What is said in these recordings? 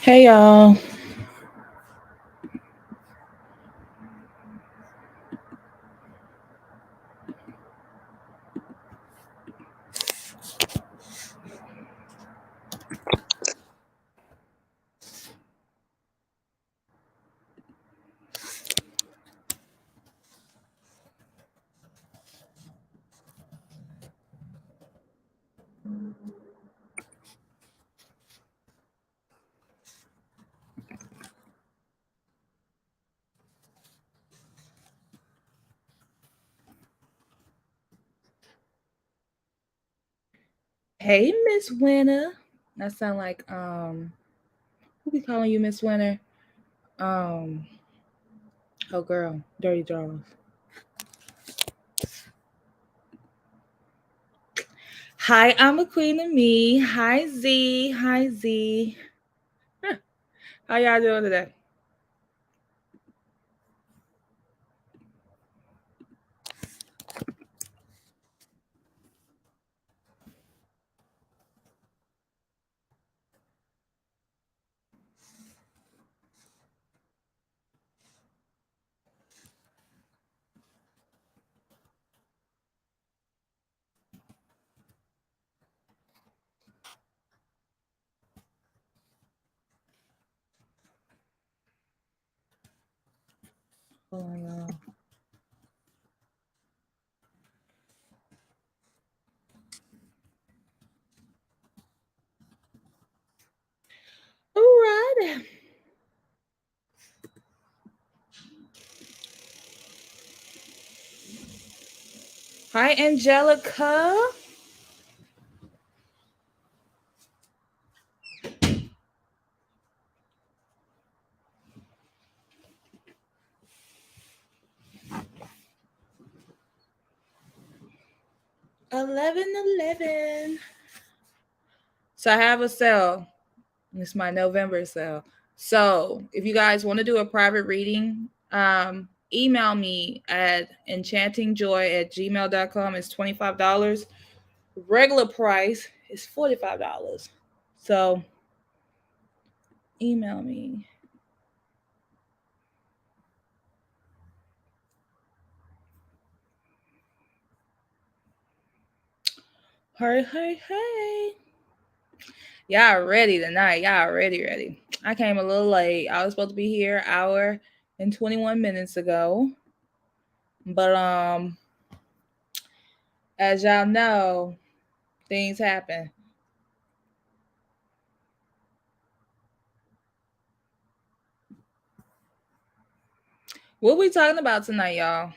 Hey y'all. Hey Miss Winter. That sound like who be calling you Miss Winter? Um oh girl, Dirty Draws. Hi, I'm a queen of me. Hi Z. Hi Z. How y'all doing today? Hold on, y'all. All right. Hi Angelica. 11:11. So I have a sale. It's my November sale. So if you guys want to do a private reading, email me at enchantingjoy@gmail.com. It's $25. Regular price is $45. So email me. Hey, hey, hey. Y'all ready tonight. Y'all ready. I came a little late. I was supposed to be here an hour and 21 minutes ago. But as y'all know, things happen. What we talking about tonight, y'all?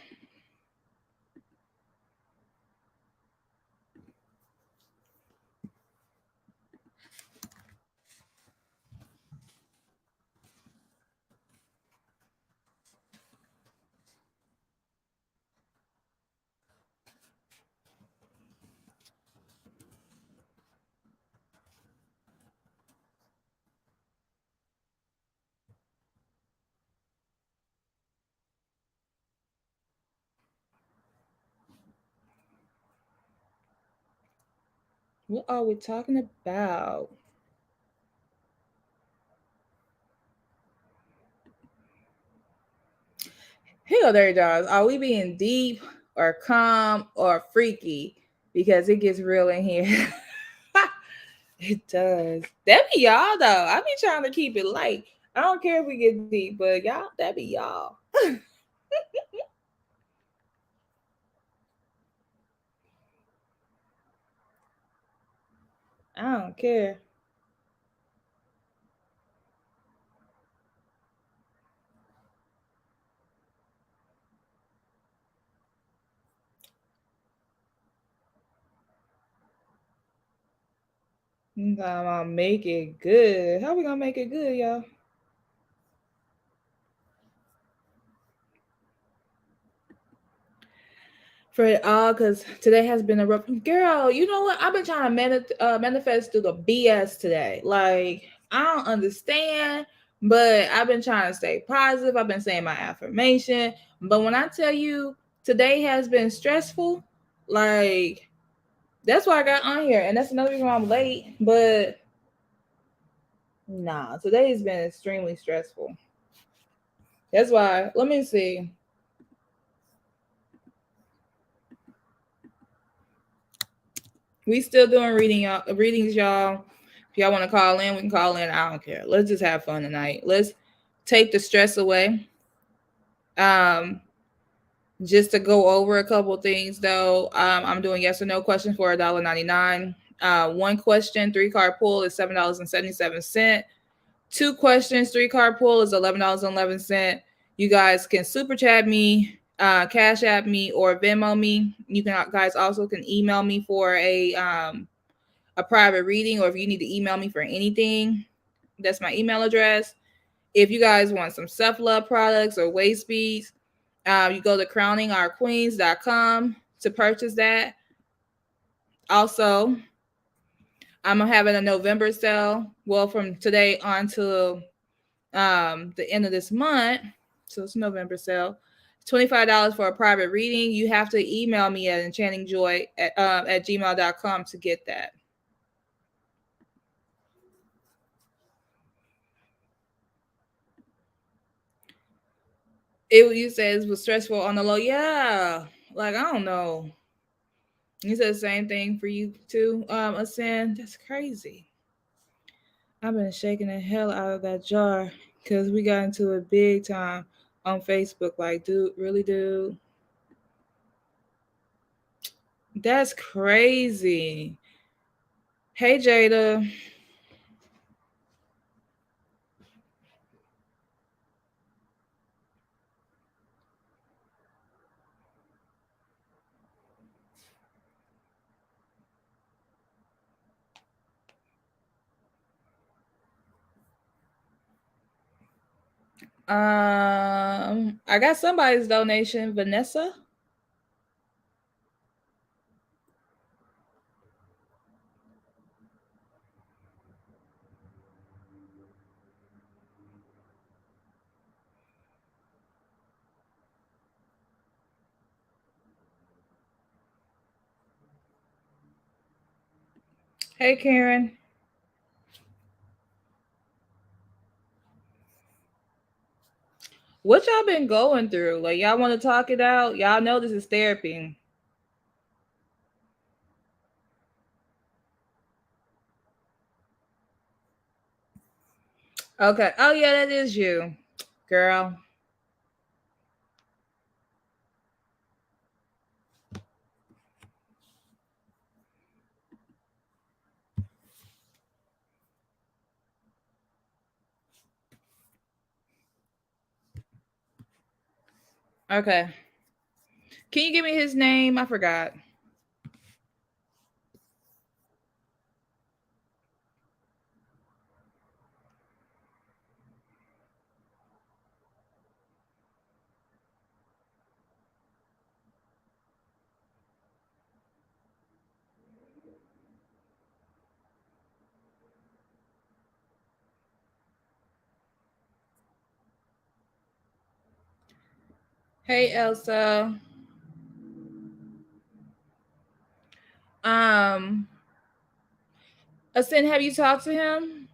What are we talking about? Hell, there, guys. Are we being deep or calm or freaky? Because it gets real in here. It does. That be y'all though. I be trying to keep it light. I don't care if we get deep, but y'all, that be y'all. I don't care. I'm gonna make it good. How we gonna make it good, y'all? For it all, because today has been a rough girl. You know what? I've been trying to manifest through the BS today. Like I don't understand, but I've been trying to stay positive. I've been saying my affirmation, but when I tell you today has been stressful, like That's why I got on here, and that's another reason why I'm late. But nah, today has been extremely stressful. That's why. Let me see. We still doing readings, y'all. If y'all want to call in, we can call in. I don't care. Let's just have fun tonight. Let's take the stress away. Um, just to go over a couple things though. I'm doing yes or no questions for $1.99. One question, 3 card pull is $7.77. 2 questions, 3 card pull is $11.11. You guys can super chat me, cash app me, or Venmo me. You guys also can email me for a private reading, or if you need to email me for anything, that's my email address. If you guys want some self love products or waist beads, you go to crowningourqueens.com to purchase that. Also, I'm having a November sale. Well, from today on to the end of this month. So it's November sale. $25 for a private reading. You have to email me at enchantingjoy at gmail.com to get that. You said it was stressful on the low. Yeah. Like, I don't know. You said the same thing for you too, Ascend. That's crazy. I've been shaking the hell out of that jar because we got into it big time on Facebook. Like, dude, really, dude? That's crazy. Hey, Jada. I got somebody's donation, Vanessa. Hey, Karen. What y'all been going through? Like, y'all want to talk it out? Y'all know this is therapy. Okay. Oh yeah, that is you, girl. Okay. Can you give me his name? I forgot. Hey, Elsa. Um, Ascend, have you talked to him?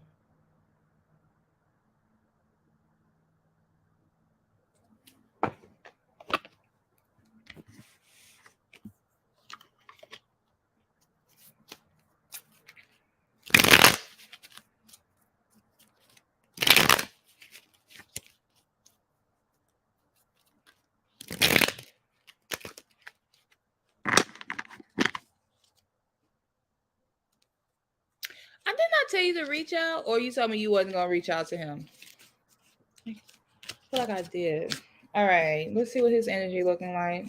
I did not tell you to reach out, or you told me you wasn't gonna reach out to him. I feel like I did. All right, let's see what his energy looking like.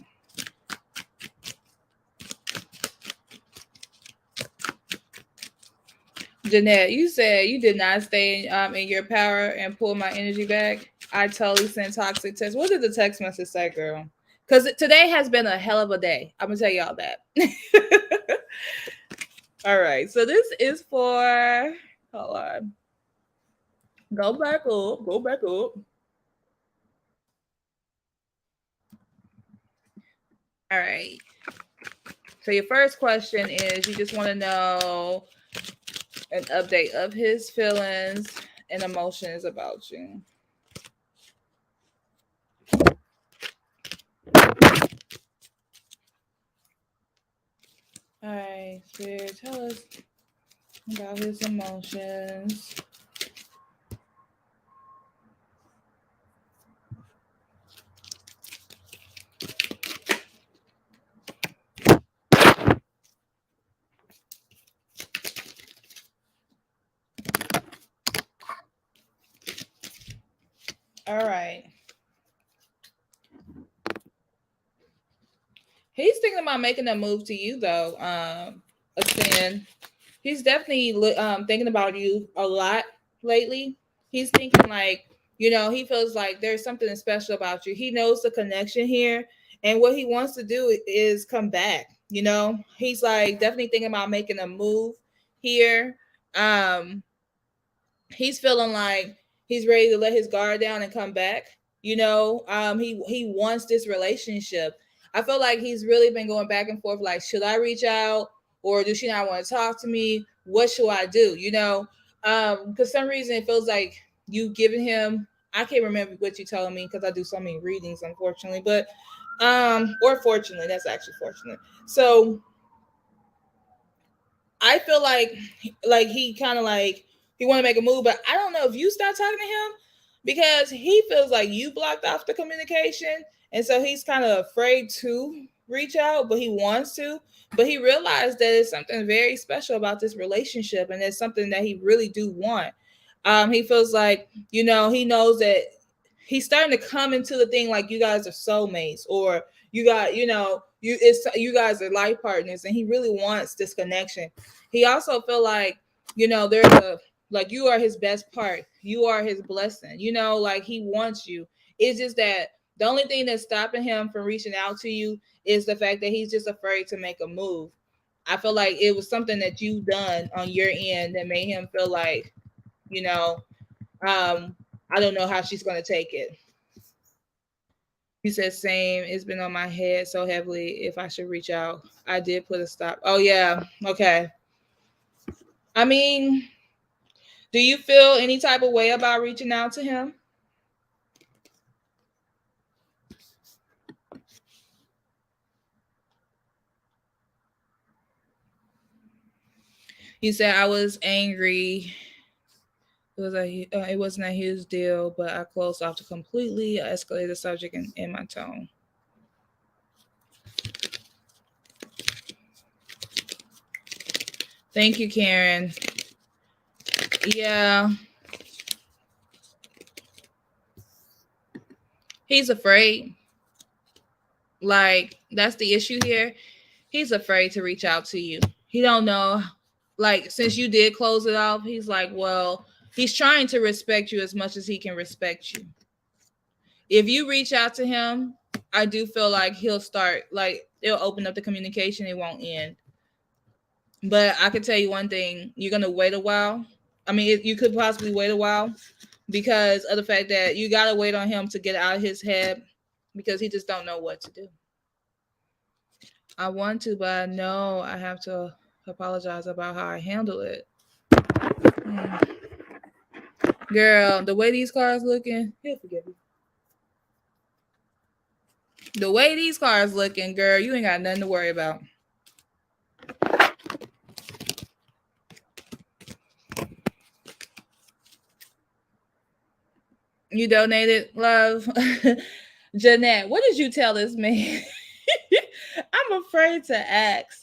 Jeanette, you said you did not stay in your power and pull my energy back. I totally sent toxic text. What did the text message say, girl? Because today has been a hell of a day. I'm gonna tell y'all that. All right, so this is for. Hold on. Go back up. Go back up. All right. So your first question is you just want to know an update of his feelings and emotions about you. All right, Spirit, tell us about his emotions. All right. He's thinking about making a move to you, though. Again, he's definitely thinking about you a lot lately. He's thinking like, he feels like there's something special about you. He knows the connection here, and what he wants to do is come back. He's like definitely thinking about making a move here. Um, he's feeling like he's ready to let his guard down and come back. He wants this relationship. I feel like he's really been going back and forth. Like, should I reach out or does she not want to talk to me? What should I do? Because some reason it feels like you giving him. I can't remember what you told me because I do so many readings, unfortunately. But or fortunately, that's actually fortunate. So I feel like he kind of like he want to make a move, but I don't know if you start talking to him because he feels like you blocked off the communication, and so he's kind of afraid to reach out, but he wants to. But he realized that it's something very special about this relationship, and it's something that he really do want. He feels like he knows that he's starting to come into the thing like you guys are soulmates, or you guys are life partners, and he really wants this connection. He also feel like there's a like you are his best part, you are his blessing, like he wants you. It's just that the only thing that's stopping him from reaching out to you is the fact that he's just afraid to make a move. I feel like it was something that you done on your end that made him feel like you know um I don't know how she's going to take it. You said same. It's been on my head so heavily if I should reach out. I did put a stop. Oh yeah. Okay. I mean, do you feel any type of way about reaching out to him? You said I was angry. It wasn't a huge deal, but I closed off to completely escalate the subject in my tone. Thank you, Karen. Yeah, he's afraid. Like that's the issue here. He's afraid to reach out to you. He don't know. Like since you did close it off, he's like, well, he's trying to respect you as much as he can respect you. If you reach out to him, I do feel like he'll start like it'll open up the communication. It won't end. But I can tell you one thing: you're gonna wait a while. I mean, you could possibly wait a while because of the fact that you gotta wait on him to get out of his head because he just don't know what to do. I want to, but I know I have to apologize about how I handle it. Mm. Girl, the way these cars looking, he'll forgive you. The way these cars looking, girl, you ain't got nothing to worry about. You donated, love. Jeanette, what did you tell this man? I'm afraid to ask.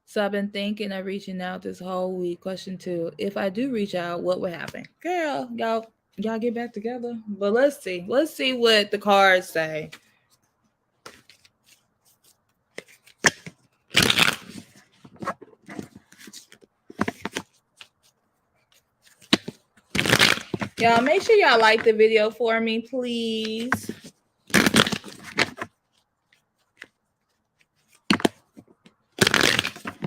So I've been thinking of reaching out this whole week. Question two: if I do reach out, what would happen? Girl, y'all get back together. But let's see. Let's see what the cards say. Y'all make sure y'all like the video for me, please.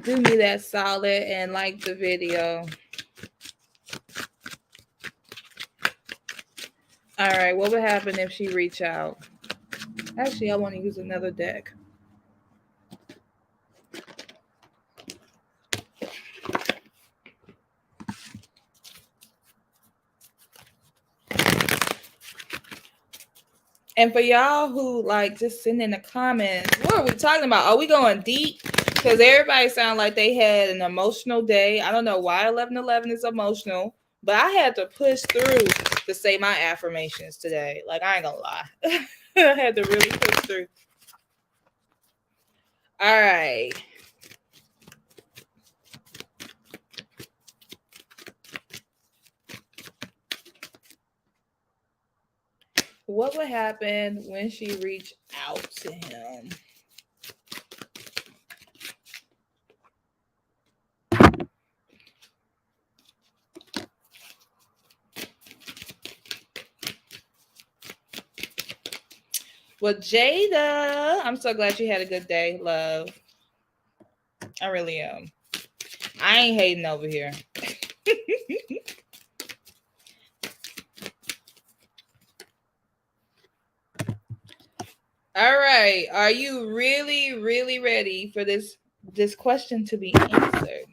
Do me that solid and like the video. All right, what would happen if she reach out? Actually, I want to use another deck. And for y'all who like just send in the comments, what are we talking about? Are we going deep? Because everybody sounded like they had an emotional day. I don't know why 11/11 is emotional, but I had to push through to say my affirmations today. Like, I ain't gonna lie. I had to really push through. All right. What would happen when she reached out to him? Well, Jada, I'm so glad you had a good day, love. I really am. I ain't hating over here. All right. Are you really, really ready for this question to be answered?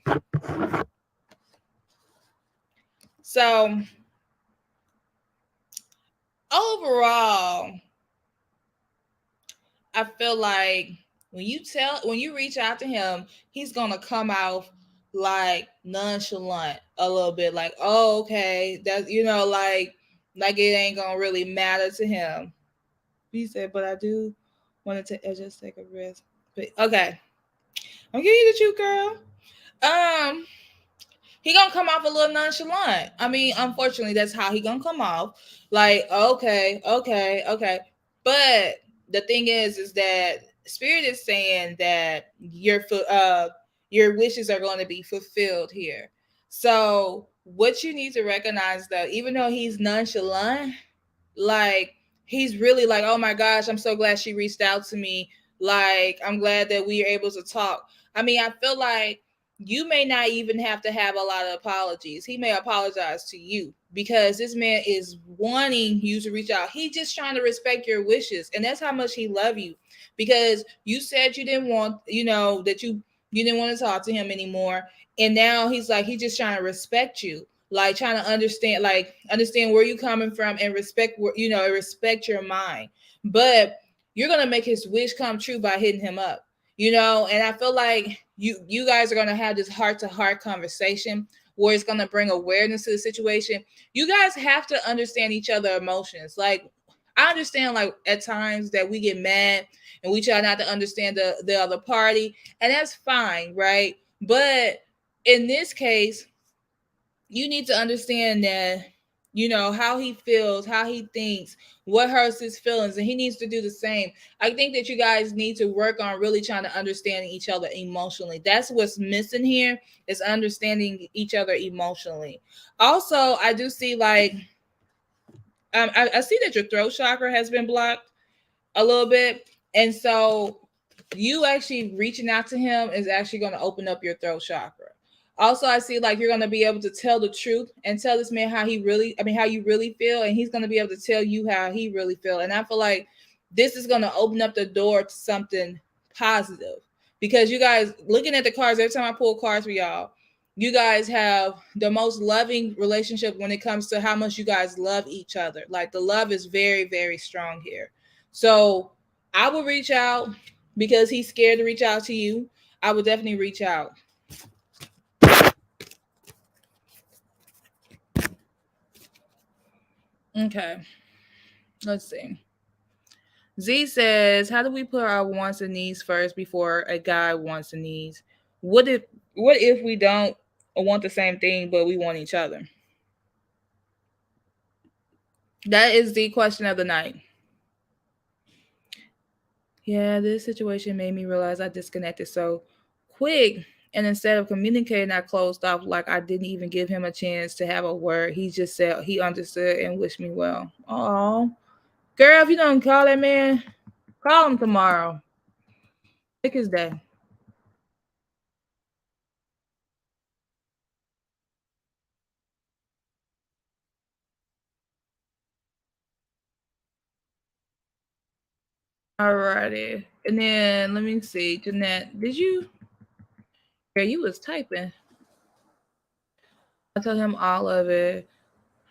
So overall, I feel like when you reach out to him, he's gonna come out like nonchalant a little bit, like, oh, okay, that's like it ain't gonna really matter to him. He said, but I do want to just take a risk. But okay, I'm giving you the truth, girl. He gonna come off a little nonchalant. I mean, unfortunately, that's how he gonna come off. Like, okay, okay, okay. But the thing is that Spirit is saying that your wishes are going to be fulfilled here. So what you need to recognize, though, even though he's nonchalant, like he's really like, oh my gosh, I'm so glad she reached out to me. Like, I'm glad that we are able to talk. I mean, I feel like you may not even have to have a lot of apologies. He may apologize to you because this man is wanting you to reach out. He's just trying to respect your wishes, and that's how much he love you. Because you said you didn't want, that you didn't want to talk to him anymore, and now he's like, he's just trying to respect you, like trying to understand where you coming from and respect your mind. But you're gonna make his wish come true by hitting him up, and I feel like you guys are gonna have this heart to heart conversation where it's gonna bring awareness to the situation. You guys have to understand each other emotions. Like, I understand, like, at times that we get mad and we try not to understand the other party, and that's fine, right? But in this case, you need to understand that, how he feels, how he thinks, what hurts his feelings, and he needs to do the same. I think that you guys need to work on really trying to understand each other emotionally. That's what's missing here, is understanding each other emotionally. Also, I do see, like, I see that your throat chakra has been blocked a little bit, and so you actually reaching out to him is actually going to open up your throat chakra. Also, I see like you're going to be able to tell the truth and tell this man how you really feel, and he's going to be able to tell you how he really feel. And I feel like this is going to open up the door to something positive, because you guys, looking at the cards, every time I pull cards for y'all, you guys have the most loving relationship when it comes to how much you guys love each other. Like, the love is very, very strong here. So I will reach out, because he's scared to reach out to you. I would definitely reach out. Okay, let's see. Z says, "How do we put our wants and needs first before a guy wants and needs? What if we don't want the same thing, but we want each other?" That is the question of the night. Yeah, this situation made me realize I disconnected so quick And instead of communicating, I closed off like I didn't even give him a chance to have a word. He just said he understood and wished me well. Oh, girl, if you don't call that man, call him tomorrow. Pick his day. Alrighty. And then let me see, Jeanette, did you? Girl, you was typing. I told him all of it.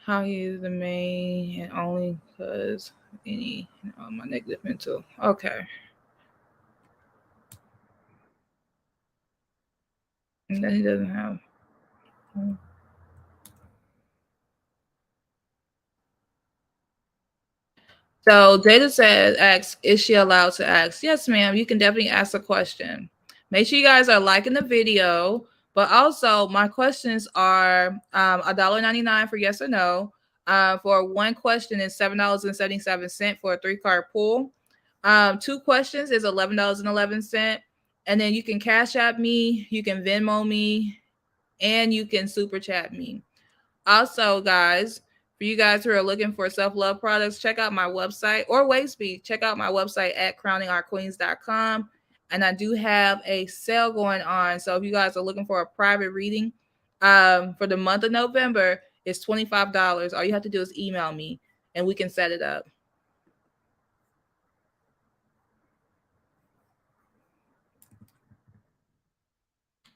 How he is the main and only because any my negative mental. Okay. And then he doesn't have. So Jada says, "Asks, is she allowed to ask?" Yes, ma'am. You can definitely ask a question. Make sure you guys are liking the video, but also my questions are $1.99 for yes or no. For one question is $7.77 for a 3 card pool. Two questions is $11.11, and then you can Cash App me, you can Venmo me, and you can Super Chat me. Also, guys, for you guys who are looking for self-love products, check out my website or Wayspeed. Check out my website at crowningourqueens.com. And I do have a sale going on. So if you guys are looking for a private reading for the month of November, it's $25. All you have to do is email me and we can set it up.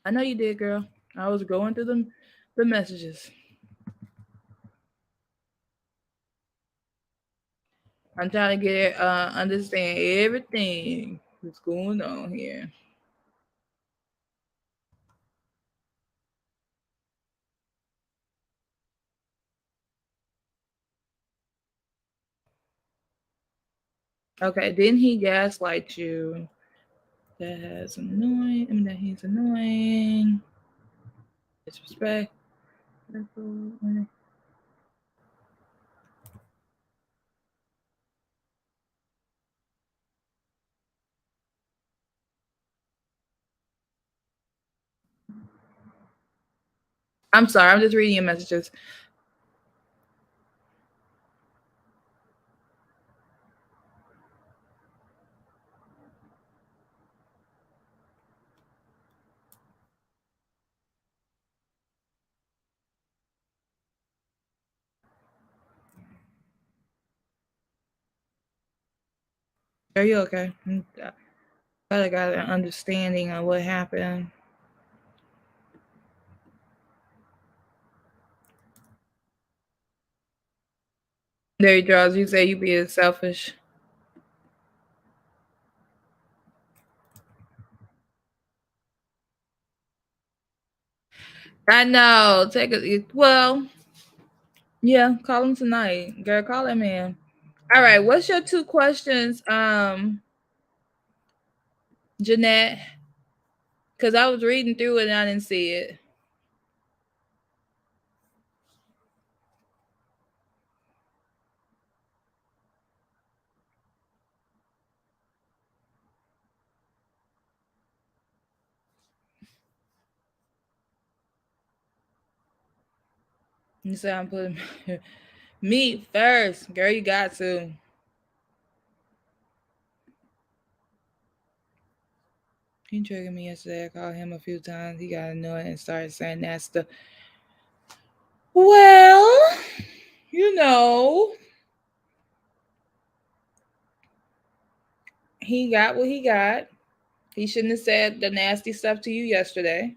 I know you did, girl. I was going through the messages. I'm trying to get understand everything that's going on here. Okay, didn't he gaslight you? That's annoying. I mean, that he's annoying. Disrespect. I'm sorry. I'm just reading your messages. Are you okay? I got an understanding of what happened. There he draws. You say you being selfish. I know. Take it. Well, yeah. Call him tonight, girl. Call him man. All right. What's your two questions, Jeanette? Because I was reading through it and I didn't see it. You said I'm putting meat first, girl. You got to. He triggered me yesterday. I called him a few times. He got annoyed and started saying that stuff. Well, you know, he got what he got. He shouldn't have said the nasty stuff to you yesterday.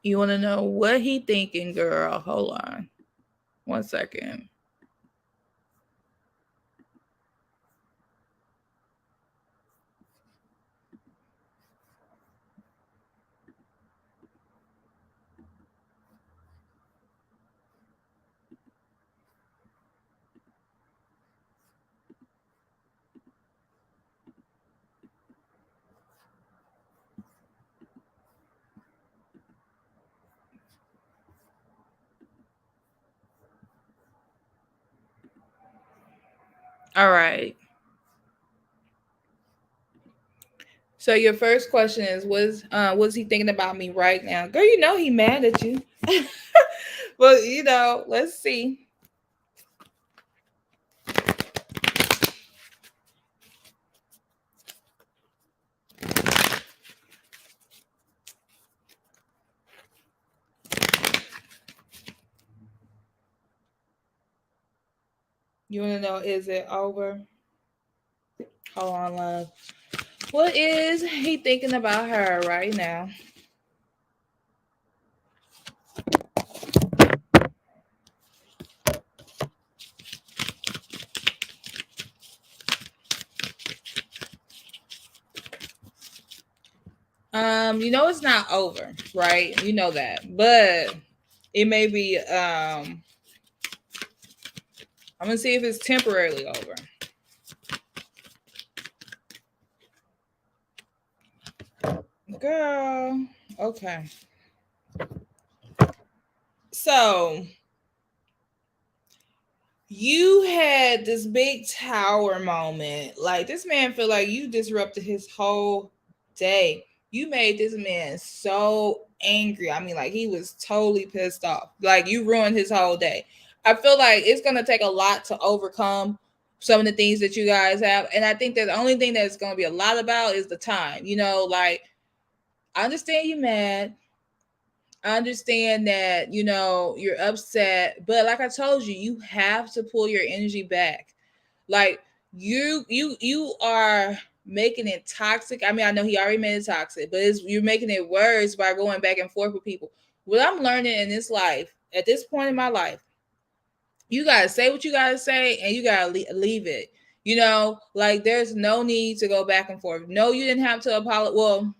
You want to know what he thinking, girl? Hold on, 1 second. All right. So your first question is, was he thinking about me right now? Girl, you know he mad at you. Well, let's see. You want to know, is it over? Hold on, love. What is he thinking about her right now? It's not over, right? You know that. But it may be I'm gonna see if it's temporarily over. Girl. Okay. So you had this big tower moment. Like, this man feel like you disrupted his whole day. You made this man so angry. I mean, like, he was totally pissed off. Like, you ruined his whole day. I feel like it's gonna take a lot to overcome some of the things that you guys have. And I think that the only thing that's gonna be a lot about is the time. Like, I understand you mad. I understand that, you're upset, but like I told you, you have to pull your energy back. Like, you are making it toxic. I mean, I know he already made it toxic, but you're making it worse by going back and forth with people. What I'm learning in this life, at this point in my life, you gotta say what you gotta say, and you gotta leave it. Like, there's no need to go back and forth. No, you didn't have to apologize. Well,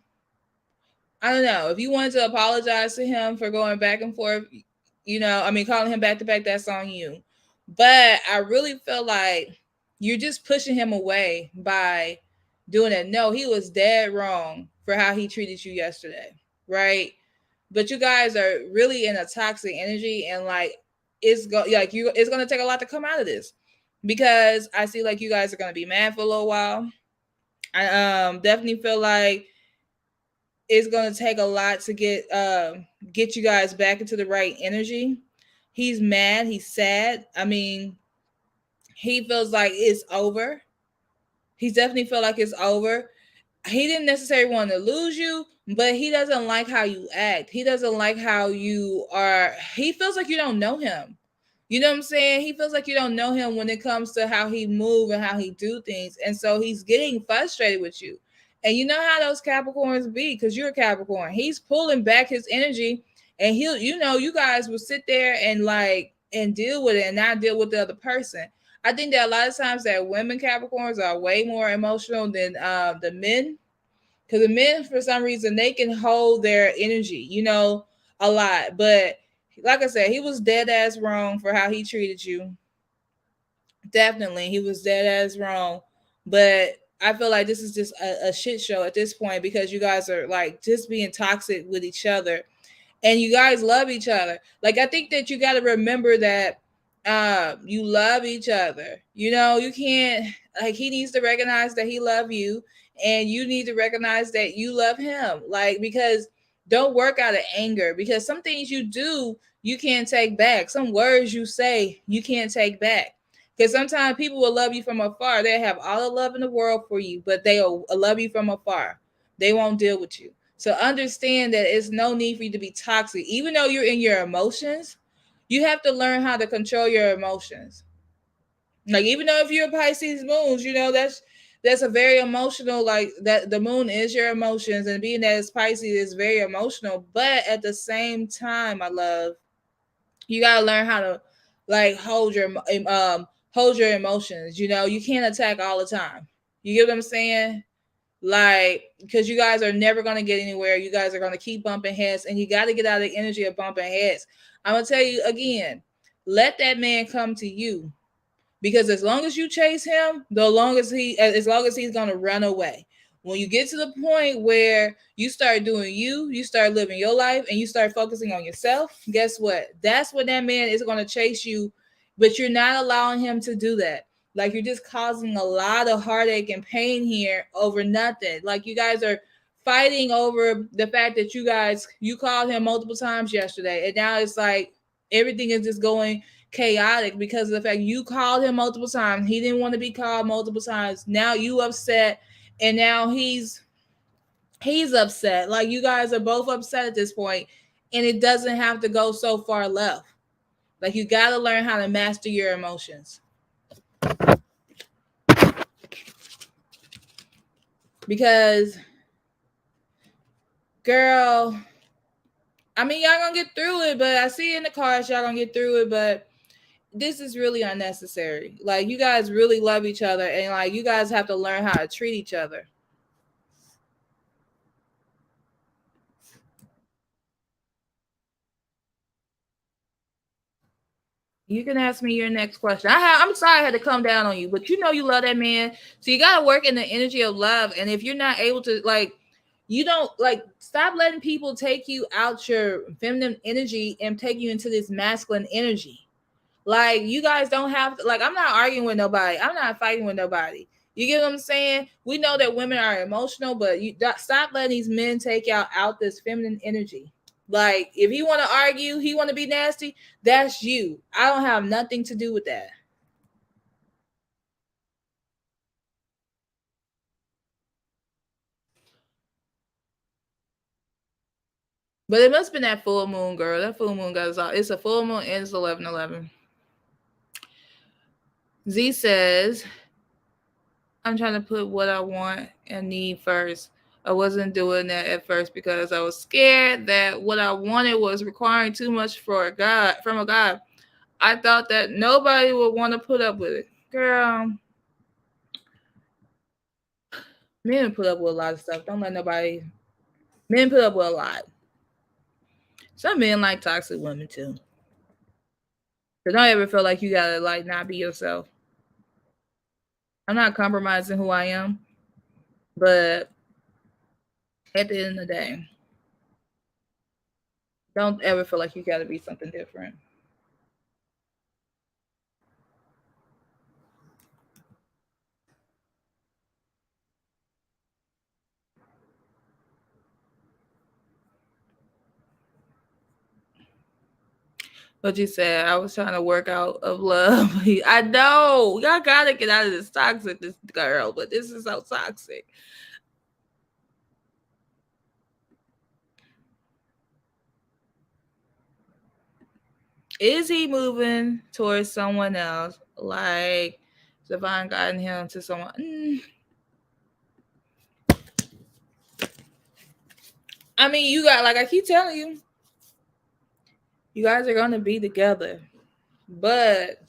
I don't know. If you wanted to apologize to him for going back and forth, I mean, calling him back to back, that's on you. But I really feel like you're just pushing him away by doing it. No, he was dead wrong for how he treated you yesterday, right? But you guys are really in a toxic energy, and like, it's gonna take a lot to come out of this, because I see like you guys are gonna be mad for a little while. I definitely feel like it's gonna take a lot to get you guys back into the right energy. He's mad, he's sad. I mean, he feels like it's over. He's definitely feel like it's over. He didn't necessarily want to lose you, but he doesn't like how you act. He doesn't like how you are. He feels like you don't know him. You know what I'm saying? He feels like you don't know him when it comes to how he move and how he do things. And so he's getting frustrated with you. And you know how those Capricorns be, because you're a Capricorn. He's pulling back his energy, and you guys will sit there and deal with it and not deal with the other person. I think that a lot of times that women Capricorns are way more emotional than the men, because the men, for some reason, they can hold their energy, a lot. But like I said, he was dead ass wrong for how he treated you. Definitely, he was dead ass wrong. But I feel like this is just a shit show at this point, because you guys are like just being toxic with each other, and you guys love each other. Like, I think that you got to remember that you love each other. You can't, like, he needs to recognize that he love you, and you need to recognize that you love him. Like, because don't work out of anger, because some things you do you can't take back. Some words you say you can't take back. Because sometimes people will love you from afar. They have all the love in the world for you, but they'll love you from afar. They won't deal with you. So understand that it's no need for you to be toxic. Even though you're in your emotions, you have to learn how to control your emotions. Like, even though if you're a Pisces moons, that's a very emotional, like, that the moon is your emotions, and being that it's Pisces is very emotional. But at the same time, my love, you gotta learn how to, like, hold your emotions. You can't attack all the time. You get what I'm saying? Like, because you guys are never going to get anywhere. You guys are going to keep bumping heads, and you got to get out of the energy of bumping heads. I'm going to tell you again, let that man come to you, because as long as you chase him, as long as he's going to run away. When you get to the point where you start doing you start living your life, and you start focusing on yourself, guess what? That's when that man is going to chase you, but you're not allowing him to do that. Like you're just causing a lot of heartache and pain here over nothing. Like you guys are fighting over the fact that you called him multiple times yesterday, and now it's like everything is just going chaotic because of the fact you called him multiple times. He didn't want to be called multiple times. Now you upset, and now he's upset. Like you guys are both upset at this point, and it doesn't have to go so far left. Like you got to learn how to master your emotions because, girl, I mean, y'all gonna get through it, but I see in the cards y'all gonna get through it, but this is really unnecessary. Like you guys really love each other, and like you guys have to learn how to treat each other. You can ask me your next question. I'm sorry I had to come down on you, but you know you love that man, so you gotta work in the energy of love. And if you're not able to, like, you don't like stop letting people take you out your feminine energy and take you into this masculine energy. Like you guys don't have to, like I'm not arguing with nobody. I'm not fighting with nobody. You get what I'm saying? We know that women are emotional, but you stop letting these men take out this feminine energy. Like if he want to argue, he want to be nasty, that's you. I don't have nothing to do with that. But it must have been that full moon, girl. That full moon got us all. It's a full moon and it's 11/11. Z says, I'm trying to put what I want and need first. I wasn't doing that at first because I was scared that what I wanted was requiring too much for a God from a God. I thought that nobody would want to put up with it. Girl, men put up with a lot of stuff. Don't let nobody. Men put up with a lot. Some men like toxic women too. So don't ever feel like you gotta like not be yourself. I'm not compromising who I am, but at the end of the day, don't ever feel like you gotta be something different. But you said I was trying to work out of love. I know y'all gotta get out of this toxic, this girl, but this is so toxic. Is he moving towards someone else? Like Savon gotten him to someone? I mean, you got like I keep telling you, you guys are gonna be together, but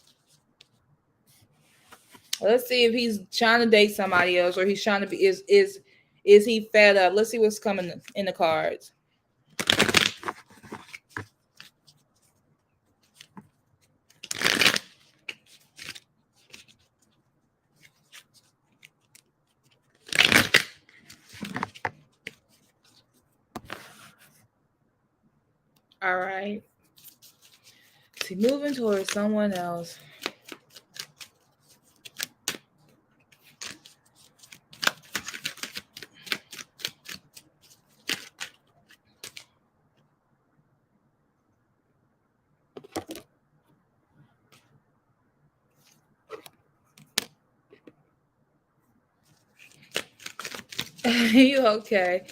let's see if he's trying to date somebody else or he's trying to be is he fed up? Let's see what's coming in the cards. All right. Is he moving towards someone else? You okay?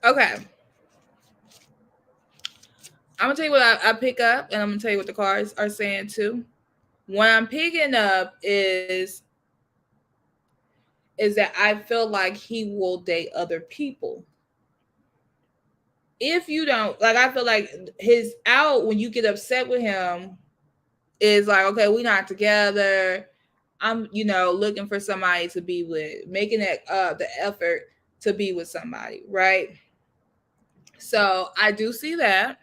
Okay. I'm gonna tell you what I pick up, and I'm gonna tell you what the cards are saying too. What I'm picking up is that I feel like he will date other people. If you don't like, I feel like his out when you get upset with him is like, okay, we're not together. I'm, looking for somebody to be with, making that the effort to be with somebody, right? So I do see that.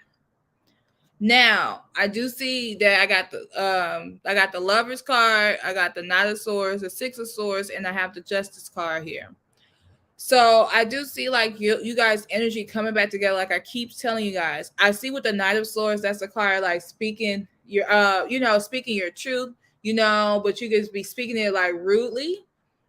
Now I do see that I got the lovers card, I got the knight of swords, the six of swords, and I have the justice card here. So I do see like you guys' energy coming back together. Like I keep telling you guys, I see with the Knight of Swords, that's a card like speaking your speaking your truth, but you could be speaking it like rudely.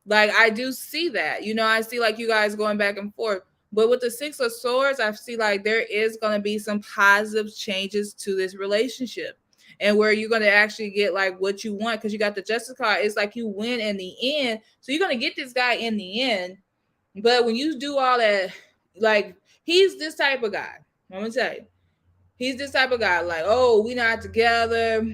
Like I do see that. I see like you guys going back and forth. But with the Six of Swords, I see like there is gonna be some positive changes to this relationship. And where you're gonna actually get like what you want because you got the Justice card. It's like you win in the end. So you're gonna get this guy in the end, but when you do all that, like he's this type of guy. I'm gonna tell you, he's this type of guy. Like, oh, we not together,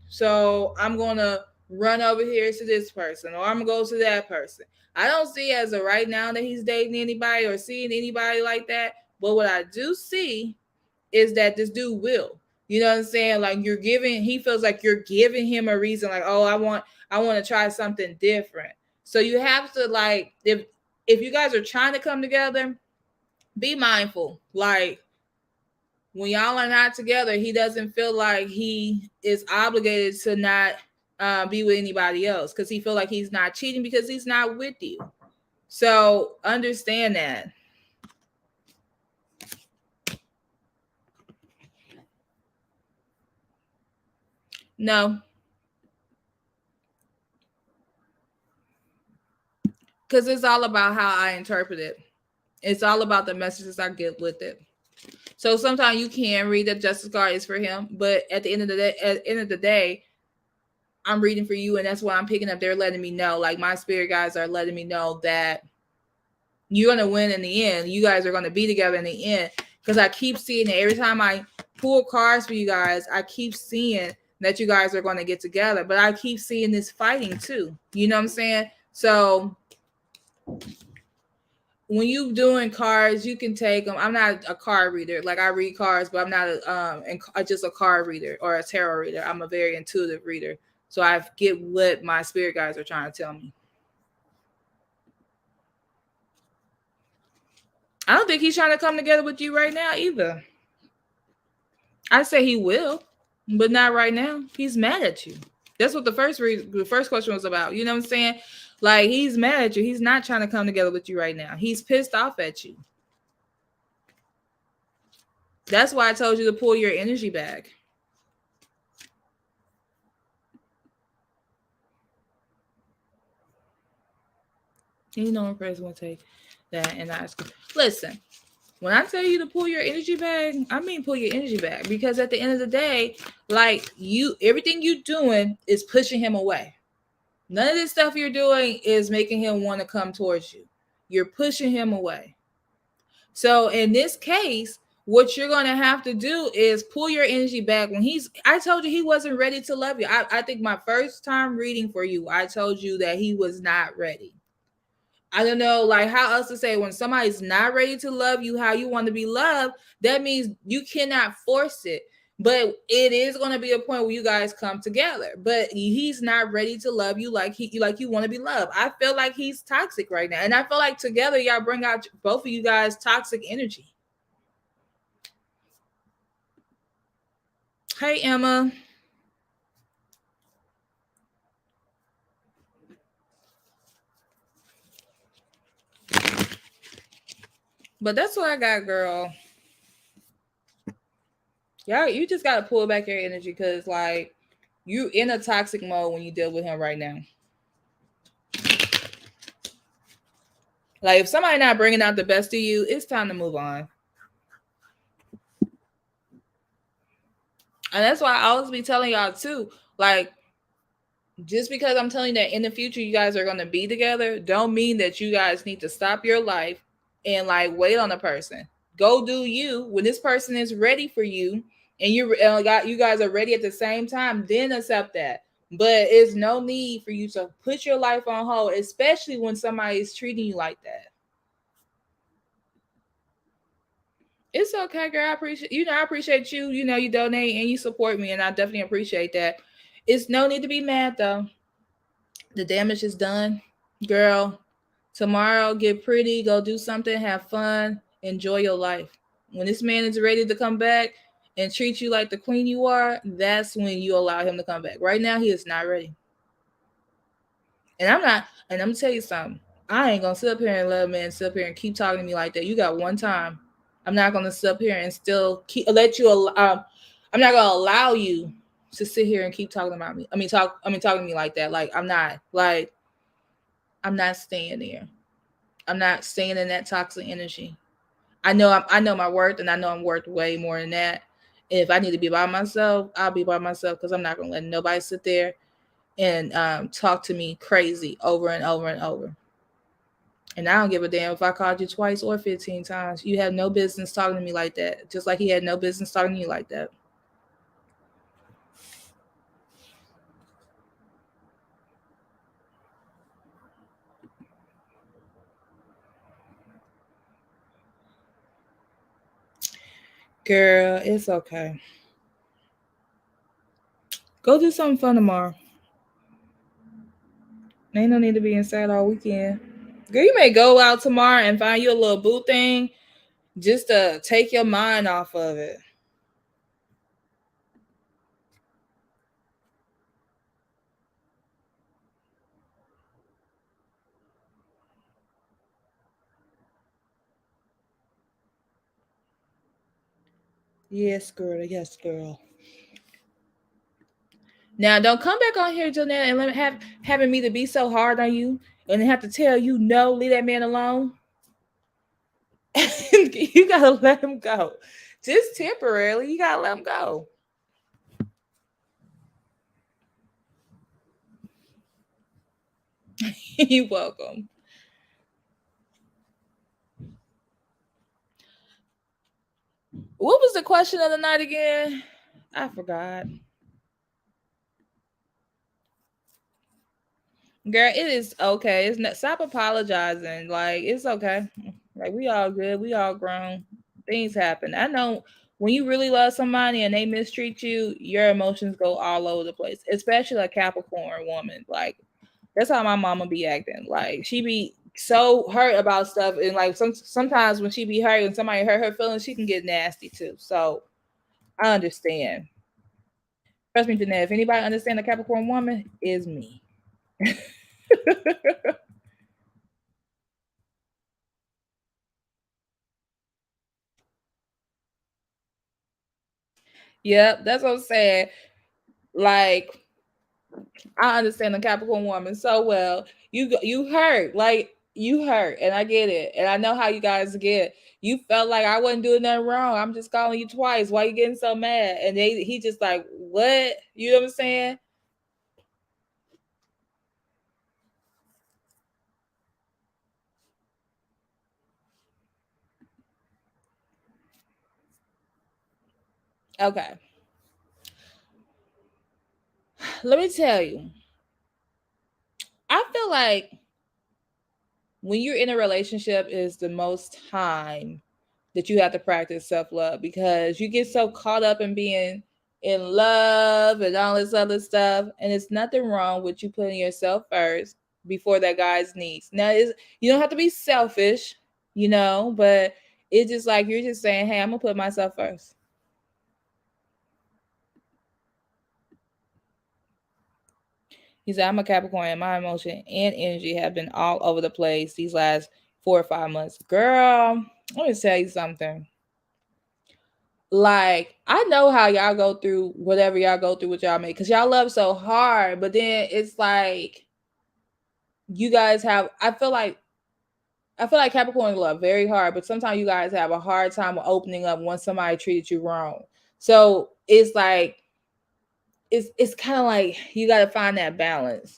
so I'm gonna run over here to this person, or I'm gonna go to that person. I don't see as of right now that he's dating anybody or seeing anybody like that. But what I do see is that this dude will. You know what I'm saying? Like he feels like you're giving him a reason, like, oh, I want to try something different. So you have to like if you guys are trying to come together, be mindful. Like when y'all are not together, he doesn't feel like he is obligated to not be with anybody else because he feel like he's not cheating because he's not with you. So understand that. No, because it's all about how I interpret it. It's all about the messages I get with it. So sometimes you can read that Justice card is for him, but at the end of the day, I'm reading for you, and that's why I'm picking up. They're letting me know, like my spirit guides are letting me know that you're gonna win in the end. You guys are gonna be together in the end. Because I keep seeing it every time I pull cards for you guys. I keep seeing that you guys are gonna get together, but I keep seeing this fighting too. You know what I'm saying? So when you doing cards, you can take them. I'm not a card reader. Like I read cards, but I'm not just a card reader or a tarot reader. I'm a very intuitive reader. So I get what my spirit guides are trying to tell me. I don't think he's trying to come together with you right now either. I say he will, but not right now. He's mad at you. That's what the first question was about. You know what I'm saying? Like he's mad at you. He's not trying to come together with you right now. He's pissed off at you. That's why I told you to pull your energy back. You know, I'm person will take that and ask. Listen, when I tell you to pull your energy back, I mean pull your energy back because at the end of the day, like everything you doing is pushing him away. None of this stuff you're doing is making him want to come towards you. You're pushing him away. So in this case, what you're going to have to do is pull your energy back. I told you he wasn't ready to love you. I think my first time reading for you, I told you that he was not ready. I don't know, like how else to say when somebody's not ready to love you how you want to be loved, that means you cannot force it. But it is going to be a point where you guys come together. But he's not ready to love you like you want to be loved. I feel like he's toxic right now. And I feel like together y'all bring out both of you guys toxic energy. Hey Emma. But that's what I got, girl. Yeah, you just gotta pull back your energy because like you in a toxic mode when you deal with him right now. Like if somebody not bringing out the best of you, it's time to move on. And that's why I always be telling y'all too. Like just because I'm telling you that in the future you guys are gonna be together, don't mean that you guys need to stop your life and like wait on a person. Go do you when this person is ready for you, and you guys are ready at the same time. Then accept that. But it's no need for you to put your life on hold, especially when somebody is treating you like that. It's okay, girl. I appreciate you. You know, you donate and you support me, and I definitely appreciate that. It's no need to be mad though. The damage is done, girl. Tomorrow, get pretty, go do something, have fun, enjoy your life. When this man is ready to come back and treat you like the queen you are, that's when you allow him to come back. Right now, he is not ready. And I'm not. And I'm gonna tell you something. I ain't gonna sit up here and let a man sit up here and keep talking to me like that. You got one time. I'm not gonna sit up here and still keep let you. I'm not gonna allow you to sit here and keep talking about me. Talking to me like that. Like I'm not. Like I'm not staying there. I'm not staying in that toxic energy. I know my worth, and I know I'm worth way more than that. And if I need to be by myself, I'll be by myself because I'm not gonna let nobody sit there and talk to me crazy over and over and over. And I don't give a damn if I called you twice or 15 times. You have no business talking to me like that. Just like he had no business talking to you like that. Girl, it's okay. Go do something fun tomorrow. Ain't no need to be inside all weekend. Girl, you may go out tomorrow and find you a little boo thing just to take your mind off of it. Yes, girl. Yes, girl. Now, don't come back on here, Janelle, and having me to be so hard on you and have to tell you no, leave that man alone. You gotta let him go, just temporarily. You gotta let him go. You're welcome. What was the question of the night again? I forgot. Girl, it is okay. It's not, stop apologizing. Like it's okay. Like we all good. We all grown. Things happen. I know when you really love somebody and they mistreat you, your emotions go all over the place. Especially a Capricorn woman. Like that's how my mama be acting. Like she be so hurt about stuff, and like sometimes when she be hurt and somebody hurt her feelings, she can get nasty too. So I understand. Trust me, Jeanette. If anybody understand a Capricorn woman, is me. Yep, that's what I'm saying. Like I understand the Capricorn woman so well. You hurt, like you hurt, and I get it, and I know how you guys get. You felt like I wasn't doing nothing wrong. I'm just calling you twice. Why you getting so mad? And he just like what? You know what I'm saying? Okay, let me tell you. I feel like when you're in a relationship is the most time that you have to practice self-love because you get so caught up in being in love and all this other stuff, and it's nothing wrong with you putting yourself first before that guy's needs. Now is you don't have to be selfish, but it's just like you're just saying, hey, I'm gonna put myself first. He said, I'm a Capricorn and my emotion and energy have been all over the place these last 4 or 5 months. Girl, let me tell you something. Like, I know how y'all go through whatever y'all go through with y'all mate because y'all love so hard, but then it's like you guys have I feel like Capricorn love very hard, but sometimes you guys have a hard time opening up when somebody treated you wrong. So it's like it's kind of like you got to find that balance.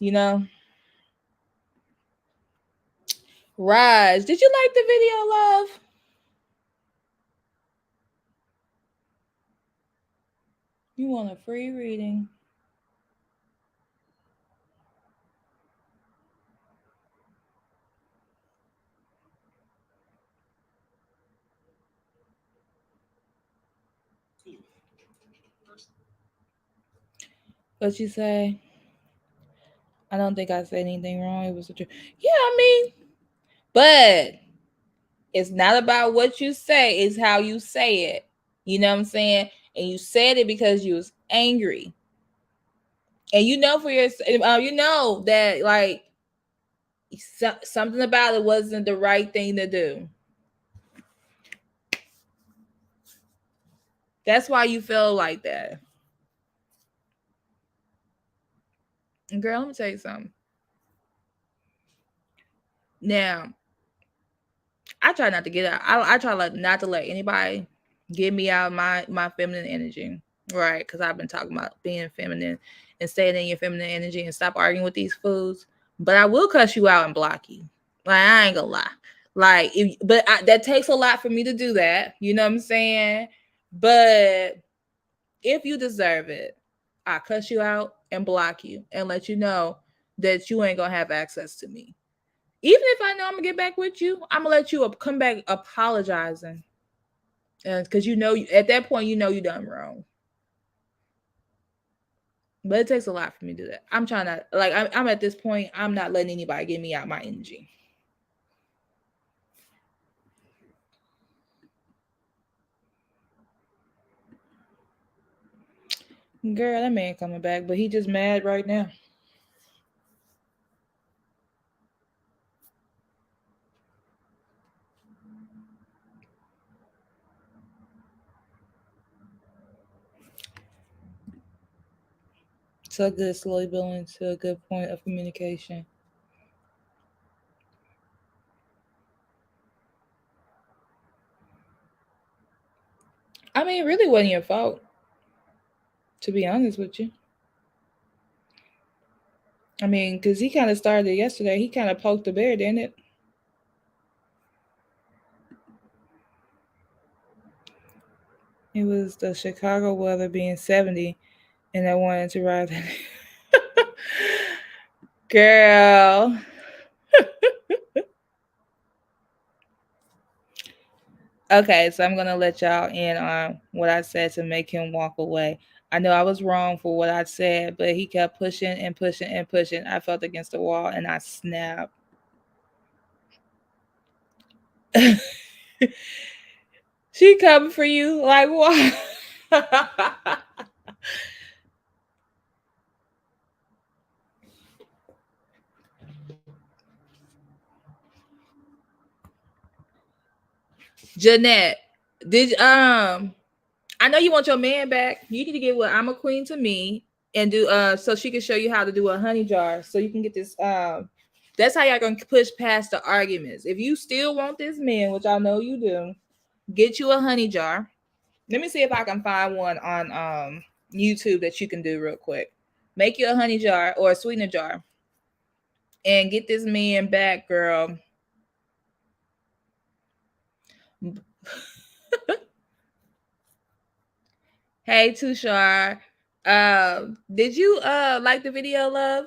Raj, did you like the video, love? You want a free reading? What you say? I don't think I said anything wrong. It was a truth. Yeah, I mean, but it's not about what you say, it's how you say it. You know what I'm saying? And you said it because you was angry. And you know for yourself, you know that like Something about it wasn't the right thing to do. That's why you feel like that. Girl, let me tell you something. Now, I try not to get out. I try not to let anybody get me out of my feminine energy, right? Because I've been talking about being feminine and staying in your feminine energy and stop arguing with these fools. But I will cuss you out and block you. Like I ain't gonna lie. Like, that takes a lot for me to do that. You know what I'm saying? But if you deserve it, I cuss you out and block you and let you know that you ain't gonna have access to me. Even if I know I'm gonna get back with you, I'm gonna let you come back apologizing, and because you know at that point you know you done wrong. But it takes a lot for me to do that. I'm trying to like I'm at this point. I'm not letting anybody get me out my energy. Girl, that man coming back, but he just mad right now. So good, slowly building to a good point of communication. I mean, it really wasn't your fault, to be honest with you. I mean, because he kind of started it yesterday. He kind of poked the bear, didn't it? It was the Chicago weather being 70, and I wanted to ride that. Girl. Okay, so I'm gonna let y'all in on what I said to make him walk away. I know I was wrong for what I said, but he kept pushing and pushing and pushing. I felt against the wall and I snapped. She coming for you like what? Jeanette, did I know you want your man back. You need to get what I'm a queen to me and do so she can show you how to do a honey jar so you can get this that's how y'all gonna push past the arguments. If you still want this man, which I know you do, get you a honey jar. Let me see if I can find one on YouTube that you can do real quick. Make you a honey jar or a sweetener jar and get this man back, girl. Hey Tushar. Did you like the video, love?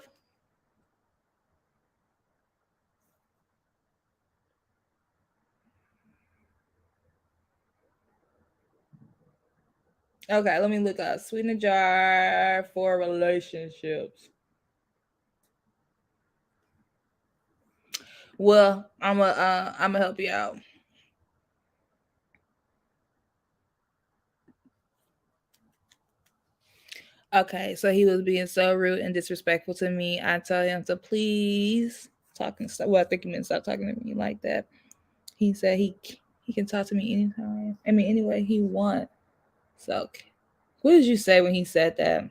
Okay, let me look up sweetener jar for relationships. Well, I'm gonna help you out. Okay, so he was being so rude and disrespectful to me. I tell him to please talking stuff. Well, I think he meant stop talking to me like that. He said he can talk to me anytime. I mean, anyway he want. So, what did you say when he said that?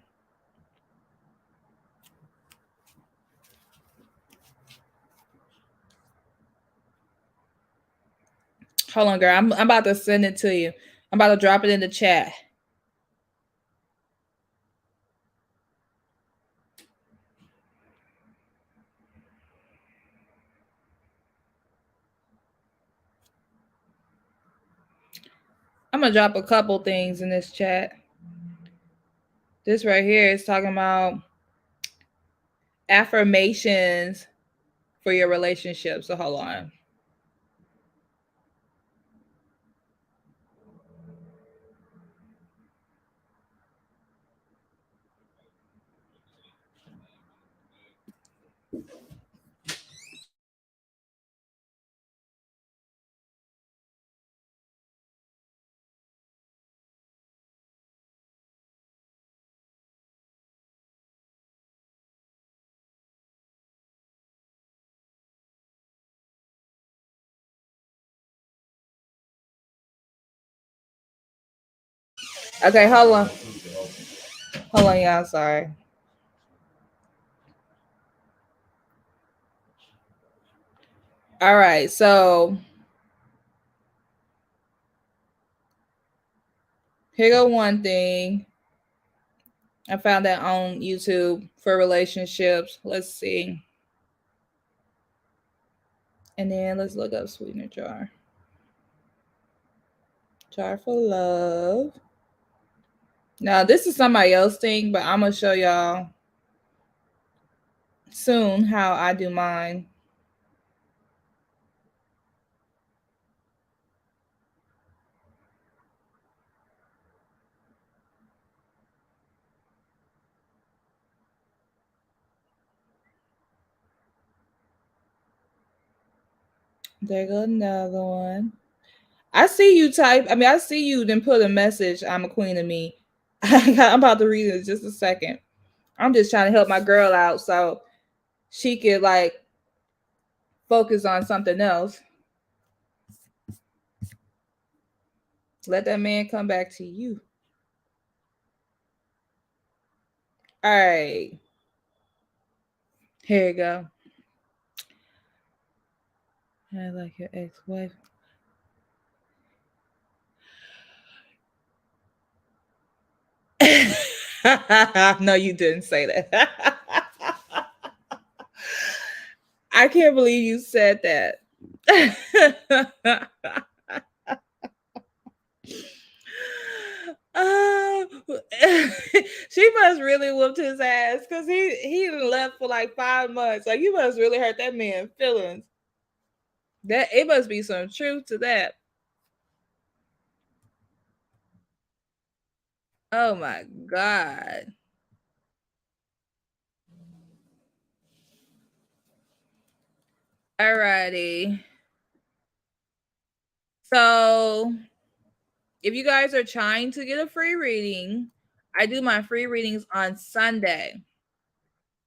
Hold on, girl. I'm about to send it to you. I'm about to drop it in the chat. I'm gonna drop a couple things in this chat. This right here is talking about affirmations for your relationship. So hold on. Okay, hold on. Hold on, y'all. Sorry. All right, so here go one thing. I found that on YouTube for relationships. Let's see. And then let's look up sweetener jar. Jar for love. Now this is somebody else thing, but I'm gonna show y'all soon how I do mine. There go another one. I see you type. I mean, I see you then put a message. I'm a queen of me. I'm about to read it in just a second. I'm just trying to help my girl out so she could like focus on something else. Let that man come back to you. All right. Here you go. I like your ex-wife. No, you didn't say that. I can't believe you said that. Oh, she must really whooped his ass because he left for like 5 months. Like you must really hurt that man's feelings. That it must be some truth to that. Oh my god. Alrighty. So if you guys are trying to get a free reading, I do my free readings on Sunday.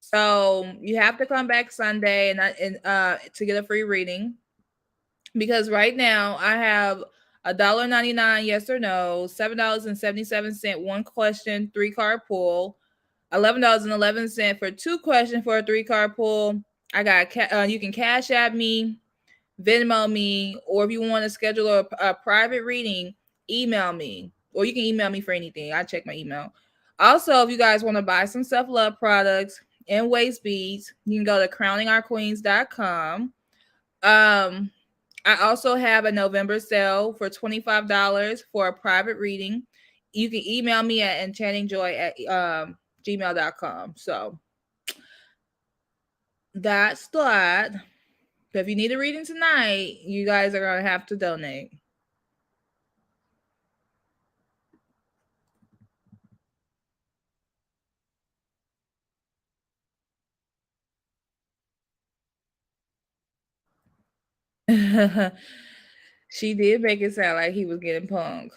So you have to come back Sunday and to get a free reading because right now I have $1.99 yes or no, $7.77 one question, 3 card pull, $11.11 for 2 questions for a 3 card pull. I got you can cash at me, Venmo me, or if you want to schedule a private reading, email me, or you can email me for anything. I check my email. Also, if you guys want to buy some self love products and waist beads, you can go to crowningourqueens.com. Um, I also have a November sale for $25 for a private reading. You can email me at enchantingjoy@gmail.com. So that's that. If you need a reading tonight, you guys are gonna have to donate. She did make it sound like he was getting punked.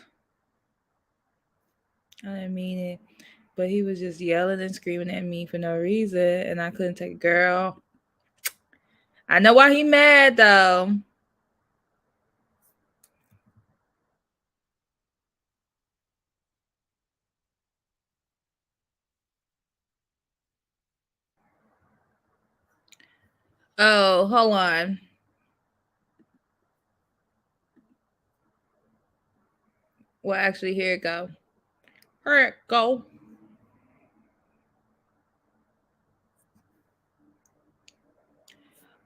I didn't mean it, but he was just yelling and screaming at me for no reason, and I couldn't take. Girl, I know why he mad though. Oh, hold on. Well, actually, here it go. Here it go.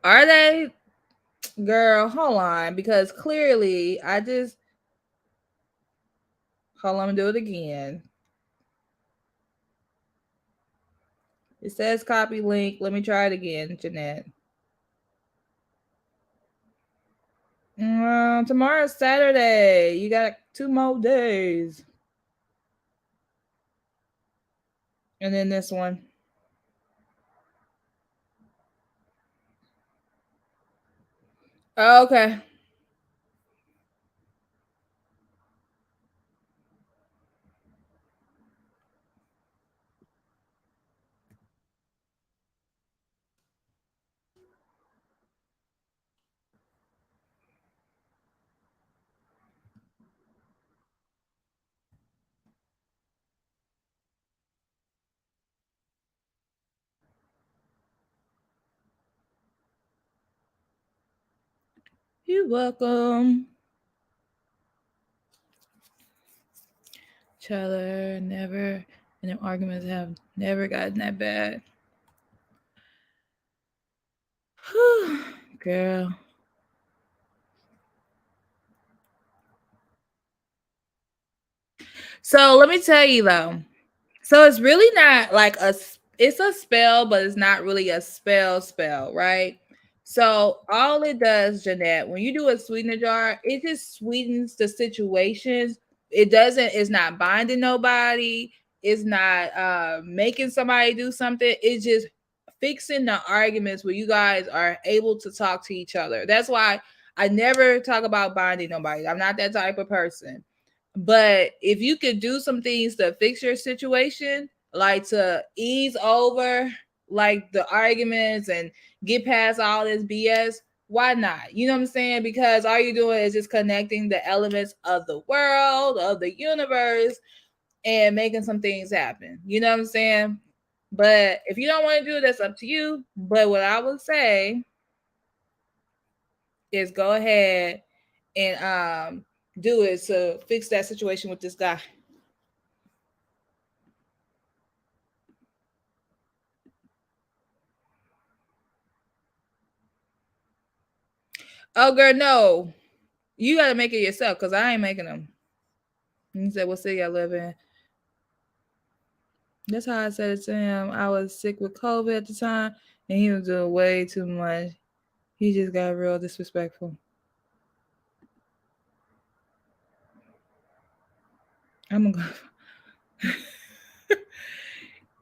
Are they? Girl, hold on, because clearly I just hold on, I'm gonna do it again. It says copy link. Let me try it again, Jeanette. Tomorrow's Saturday. You got 2 more days. And then this one. Okay. You're welcome. Each other never, and them arguments have never gotten that bad. Girl. So let me tell you though. So it's really not like it's a spell, but it's not really a spell, right? So all it does, Jeanette, when you do a sweetener jar, it just sweetens the situations. It's not binding nobody. It's not making somebody do something. It's just fixing the arguments where you guys are able to talk to each other. That's why I never talk about binding nobody. I'm not that type of person. But if you could do some things to fix your situation, like to ease over like the arguments and get past all this BS, why not? You know what I'm saying? Because all you're doing is just connecting the elements of the world, of the universe, and making some things happen. You know what I'm saying? But if you don't want to do it, that's up to you. But what I would say is go ahead and do it to fix that situation with this guy. Oh girl, no. You gotta make it yourself because I ain't making them. He said, what city I live in? That's how I said it to him. I was sick with COVID at the time and he was doing way too much. He just got real disrespectful. I'm gonna go.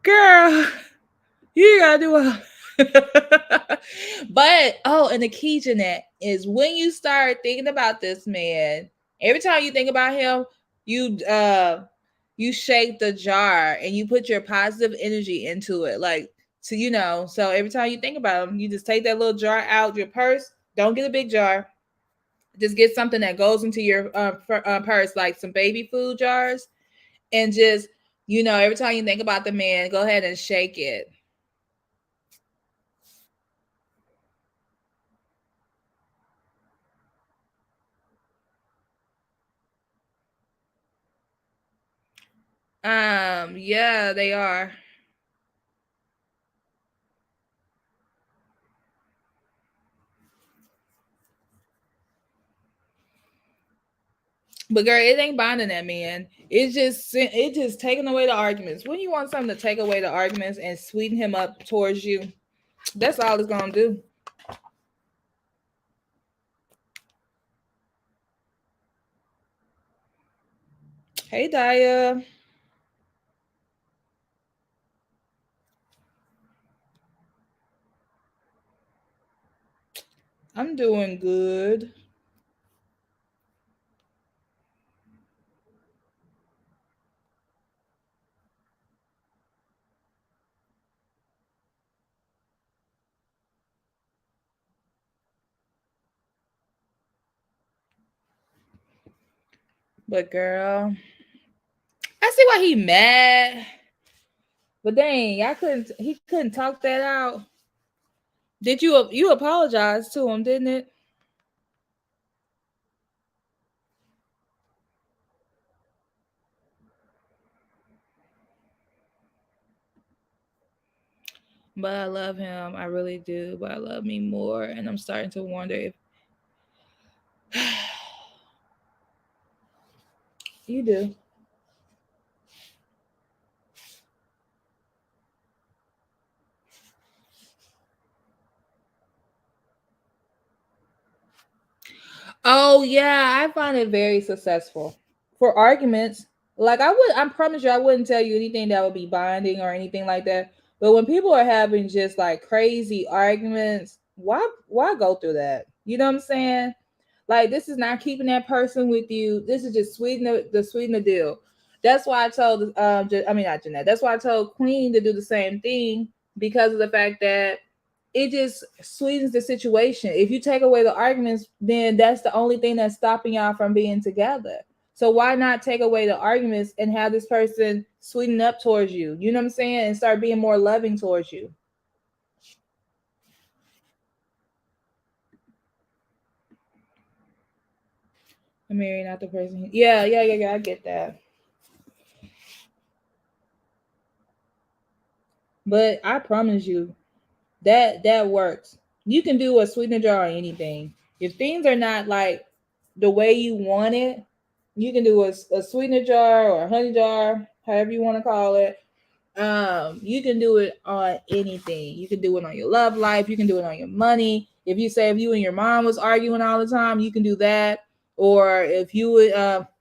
Girl, you gotta do a but oh, and the key, Jeanette, is when you start thinking about this man, every time you think about him, you you shake the jar and you put your positive energy into it. Like so so every time you think about him, you just take that little jar out your purse. Don't get a big jar. Just get something that goes into your purse, like some baby food jars, and just every time you think about the man, go ahead and shake it. Yeah, they are. But girl, it ain't binding that man. It's just taking away the arguments. When you want something to take away the arguments and sweeten him up towards you, that's all it's gonna do. Hey Daya, I'm doing good. But girl, I see why he mad. But dang, I couldn't. He couldn't talk that out. Did you apologize to him? Didn't it? But I love him. I really do. But I love me more, and I'm starting to wonder if you do. Oh yeah, I find it very successful for arguments. Like I promise you, I wouldn't tell you anything that would be binding or anything like that. But when people are having just like crazy arguments, why go through that? You know what I'm saying? Like this is not keeping that person with you. This is just sweeten the deal. That's why I told I mean not Jeanette. That's why I told Queen to do the same thing because of the fact that it just sweetens the situation. If you take away the arguments, then that's the only thing that's stopping y'all from being together. So why not take away the arguments and have this person sweeten up towards you? You know what I'm saying? And start being more loving towards you. I'm married, not the person. Yeah, yeah, yeah, yeah. I get that. But I promise you, that works. You can do a sweetener jar or anything. If things are not like the way you want it, you can do a sweetener jar or a honey jar, however you want to call it. You can do it on anything. You can do it on your love life. You can do it on your money. If you say if you and your mom was arguing all the time, you can do that. Or if you would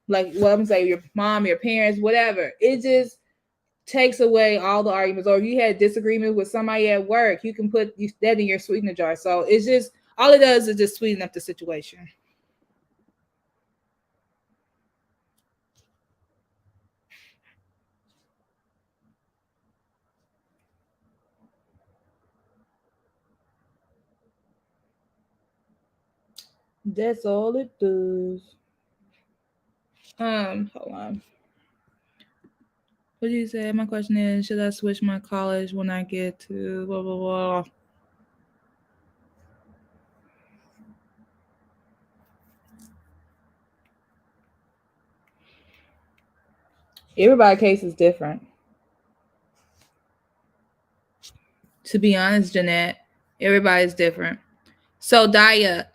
like well, I'm saying your mom, your parents, whatever. It just takes away all the arguments. Or if you had disagreement with somebody at work, you can put that in your sweetener jar. So it's just all it does is just sweeten up the situation. That's all it does. Hold on. What did you say? My question is, should I switch my college when I get to blah blah blah? Everybody's case is different. To be honest, Jeanette, everybody's different. So Daya,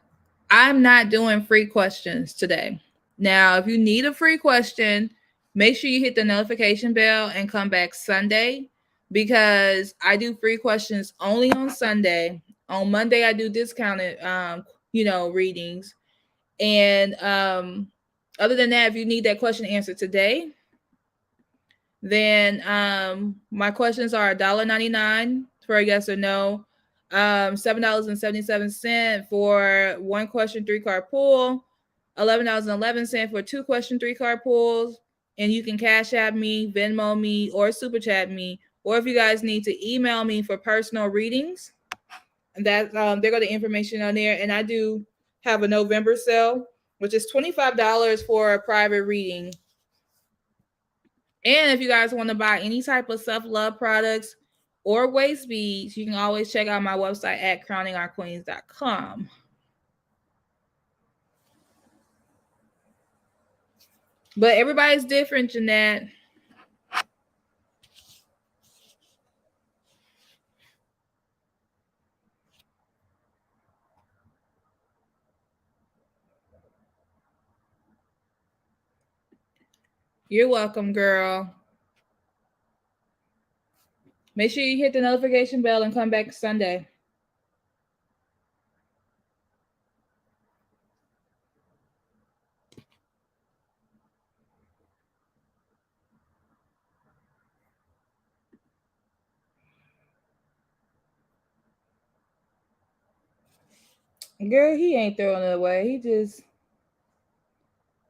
I'm not doing free questions today. Now, if you need a free question, make sure you hit the notification bell and come back Sunday because I do free questions only on Sunday. On Monday, I do discounted, readings. And other than that, if you need that question answered today, then my questions are $1.99 for a yes or no, $7.77 for one question, 3 card pool, $11.11 for 2 question, 3 card pools. And you can Cash App me, Venmo me, or Super Chat me. Or if you guys need to email me for personal readings, that there go the information on there. And I do have a November sale, which is $25 for a private reading. And if you guys want to buy any type of self love products or waist beads, you can always check out my website at crowningourqueens.com. But everybody's different, Jeanette. You're welcome, girl. Make sure you hit the notification bell and come back Sunday. Girl, he ain't throwing it away.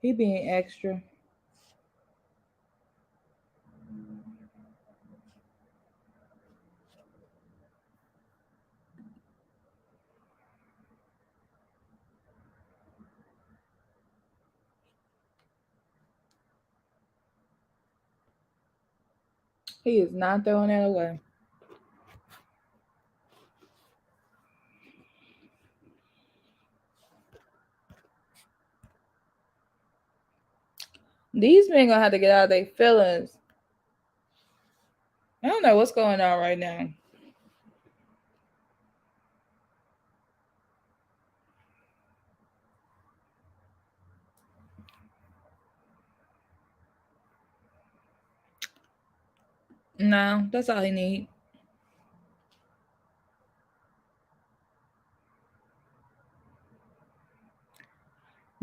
He being extra. He is not throwing that away. These men gonna have to get out of their feelings. I don't know what's going on right now. No, that's all he need.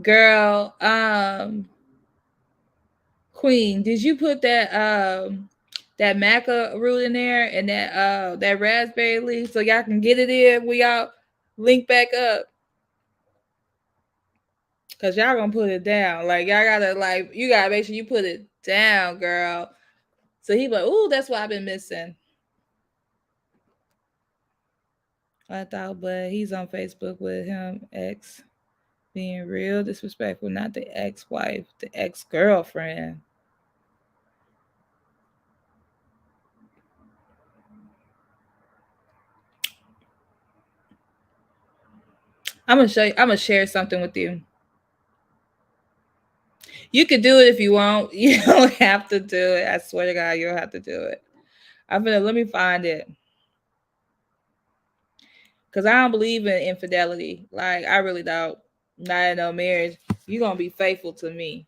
Girl, Queen, did you put that maca root in there and that raspberry leaf so y'all can get it in when y'all link back up? Cause y'all gonna put it down. Like y'all gotta you gotta make sure you put it down, girl. So he like, ooh, that's what I've been missing. I thought, but he's on Facebook with him ex being real disrespectful, not the ex-wife, the ex-girlfriend. I'm gonna show you. I'm gonna share something with you. You could do it if you want. You don't have to do it. I swear to God, you don't have to do it. I'm gonna let me find it because I don't believe in infidelity. Like I really don't. Not in no marriage. You gonna be faithful to me,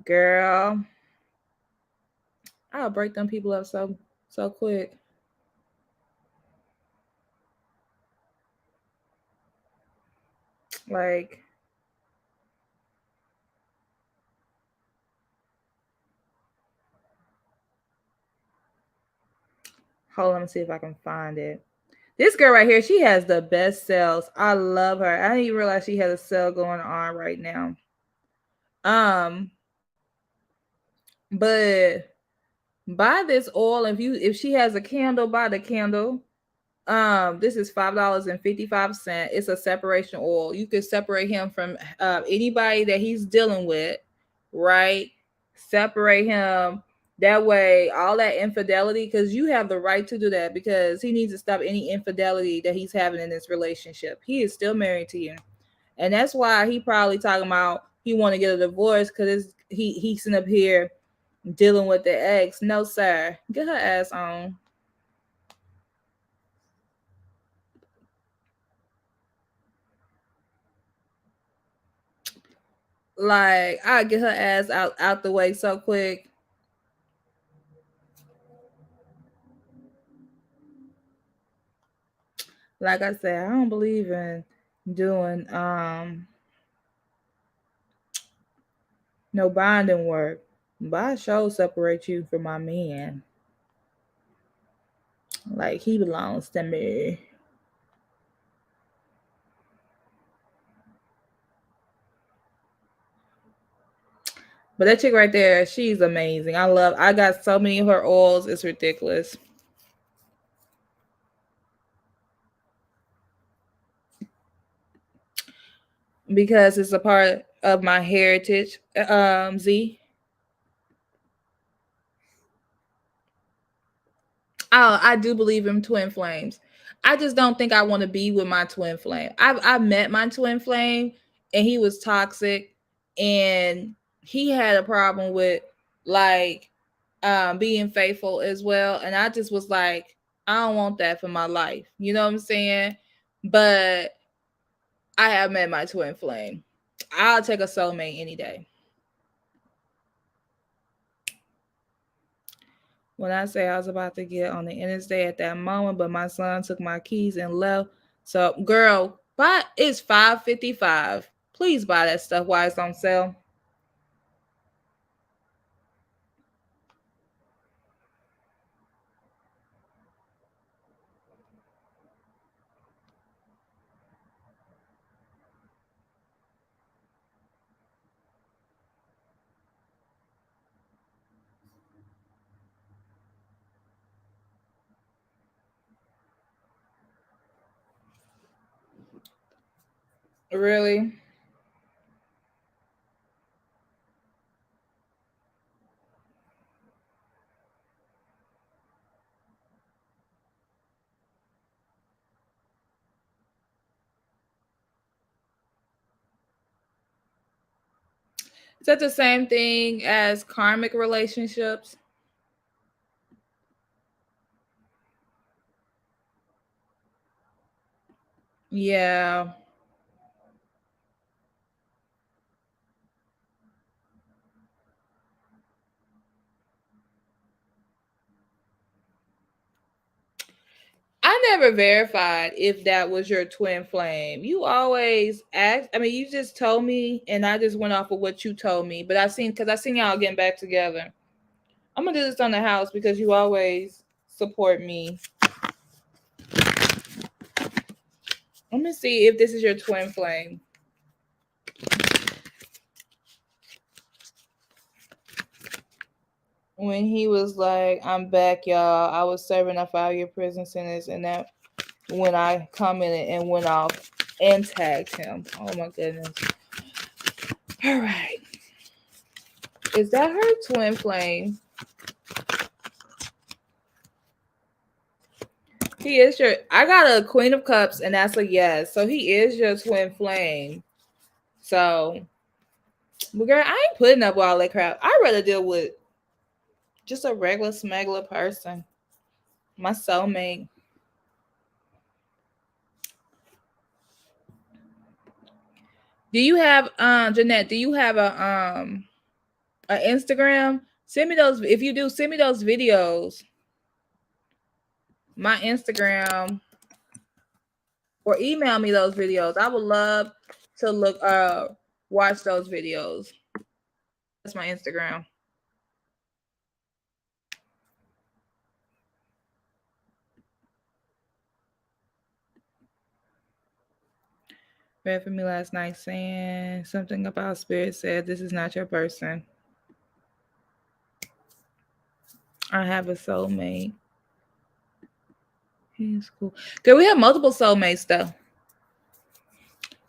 girl. I'll break them people up so quick. Like, hold on, let me see if I can find it. This girl right here, she has the best sales. I love her. I didn't even realize she had a sale going on right now. Um, but buy this oil if she has a candle, buy the candle. This is $5.55. It's a separation oil. You could separate him from anybody that he's dealing with, right? Separate him that way, all that infidelity, because you have the right to do that because he needs to stop any infidelity that he's having in this relationship. He is still married to you. And that's why he probably talking about he want to get a divorce because he's sitting up here dealing with the ex. No, sir. Get her ass on. Like I get her ass out the way so quick. Like I said, I don't believe in doing no bonding work. But I sure separate you from my man. Like he belongs to me. But that chick right there, she's amazing. I got so many of her oils, it's ridiculous. Because it's a part of my heritage. Z. Oh, I do believe in twin flames. I just don't think I want to be with my twin flame. I met my twin flame and he was toxic and he had a problem with like being faithful as well. And I just was like, I don't want that for my life. You know what I'm saying? But I have met my twin flame. I'll take a soulmate any day. When I say I was about to get on the interstate at that moment, but my son took my keys and left. So, girl, buy it's $5.55. Please buy that stuff while it's on sale. Really? Is that the same thing as karmic relationships? Yeah. I never verified if that was your twin flame. You always asked. I mean, you just told me, and I just went off of what you told me. But because I seen y'all getting back together. I'm gonna do this on the house because you always support me. Let me see if this is your twin flame. When he was like, "I'm back, y'all. I was serving a 5-year prison sentence," and that when I commented and went off and tagged him. Oh my goodness. All right. Is that her twin flame? He is your. I got a Queen of Cups, and that's a yes. So he is your twin flame. So, but girl, I ain't putting up with all that crap. I'd rather deal with just a regular smuggler person. My soulmate. Do you have Jeanette? Do you have a Instagram? Send me those. If you do, send me those videos. My Instagram or email me those videos. I would love to look watch those videos. That's my Instagram. Read for me last night saying something about spirit said this is not your person. I have a soulmate. He's cool. Girl, we have multiple soulmates though.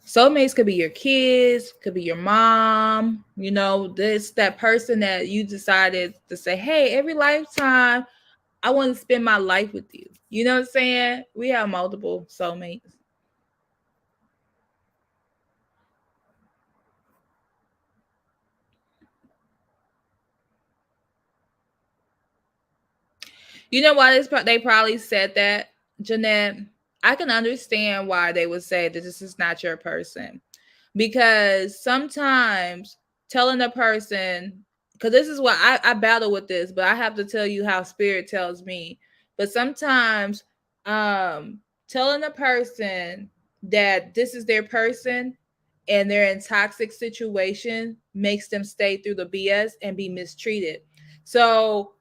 Soulmates could be your kids, could be your mom. You know, this that person that you decided to say, hey, every lifetime I want to spend my life with you. You know what I'm saying? We have multiple soulmates. You know why they probably said that, Jeanette? I can understand why they would say that this is not your person. Because sometimes telling a person, because this is what I battle with this, but I have to tell you how spirit tells me. But sometimes telling a person that this is their person and they're in toxic situation makes them stay through the BS and be mistreated. So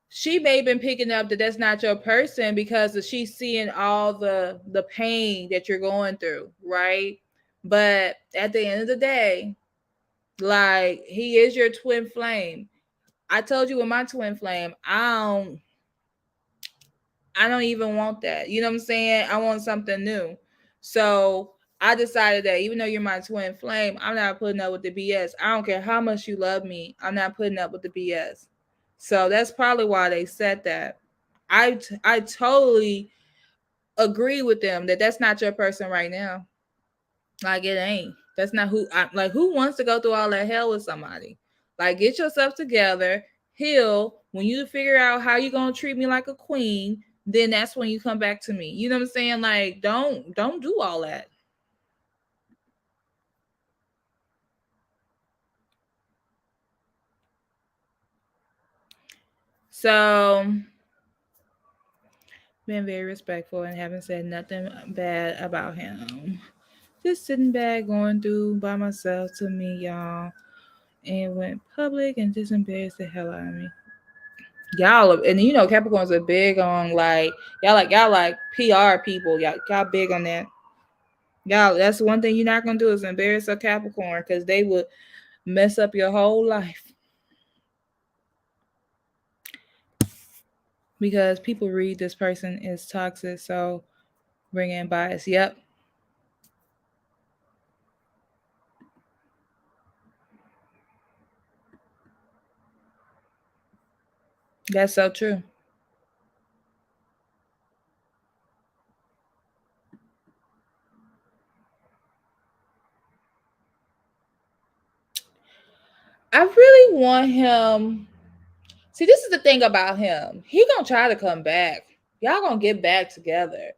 she may have been picking up that that's not your person because she's seeing all the pain that you're going through, right? But at the end of the day, like he is your twin flame. I told you with my twin flame, I don't even want that. You know what I'm saying? I want something new. So I decided that even though you're my twin flame, I'm not putting up with the BS. I don't care how much you love me. I'm not putting up with the BS. So that's probably why they said that. I totally agree with them that that's not your person right now. Like it ain't. That's not who. Like who wants to go through all that hell with somebody? Like get yourself together, heal. When you figure out how you gonna treat me like a queen, then that's when you come back to me. You know what I'm saying? Like don't do all that. So been very respectful and haven't said nothing bad about him. Just sitting back going through by myself to me, y'all, and went public and just embarrassed the hell out of me. Y'all and you know Capricorns are big on like y'all like PR people. Y'all big on that. Y'all, that's one thing you're not gonna do is embarrass a Capricorn because they would mess up your whole life because people read this person is toxic. So bring in bias. Yep, that's so true. I really want him. See, this is the thing about him. He gonna try to come back. Y'all gonna get back together.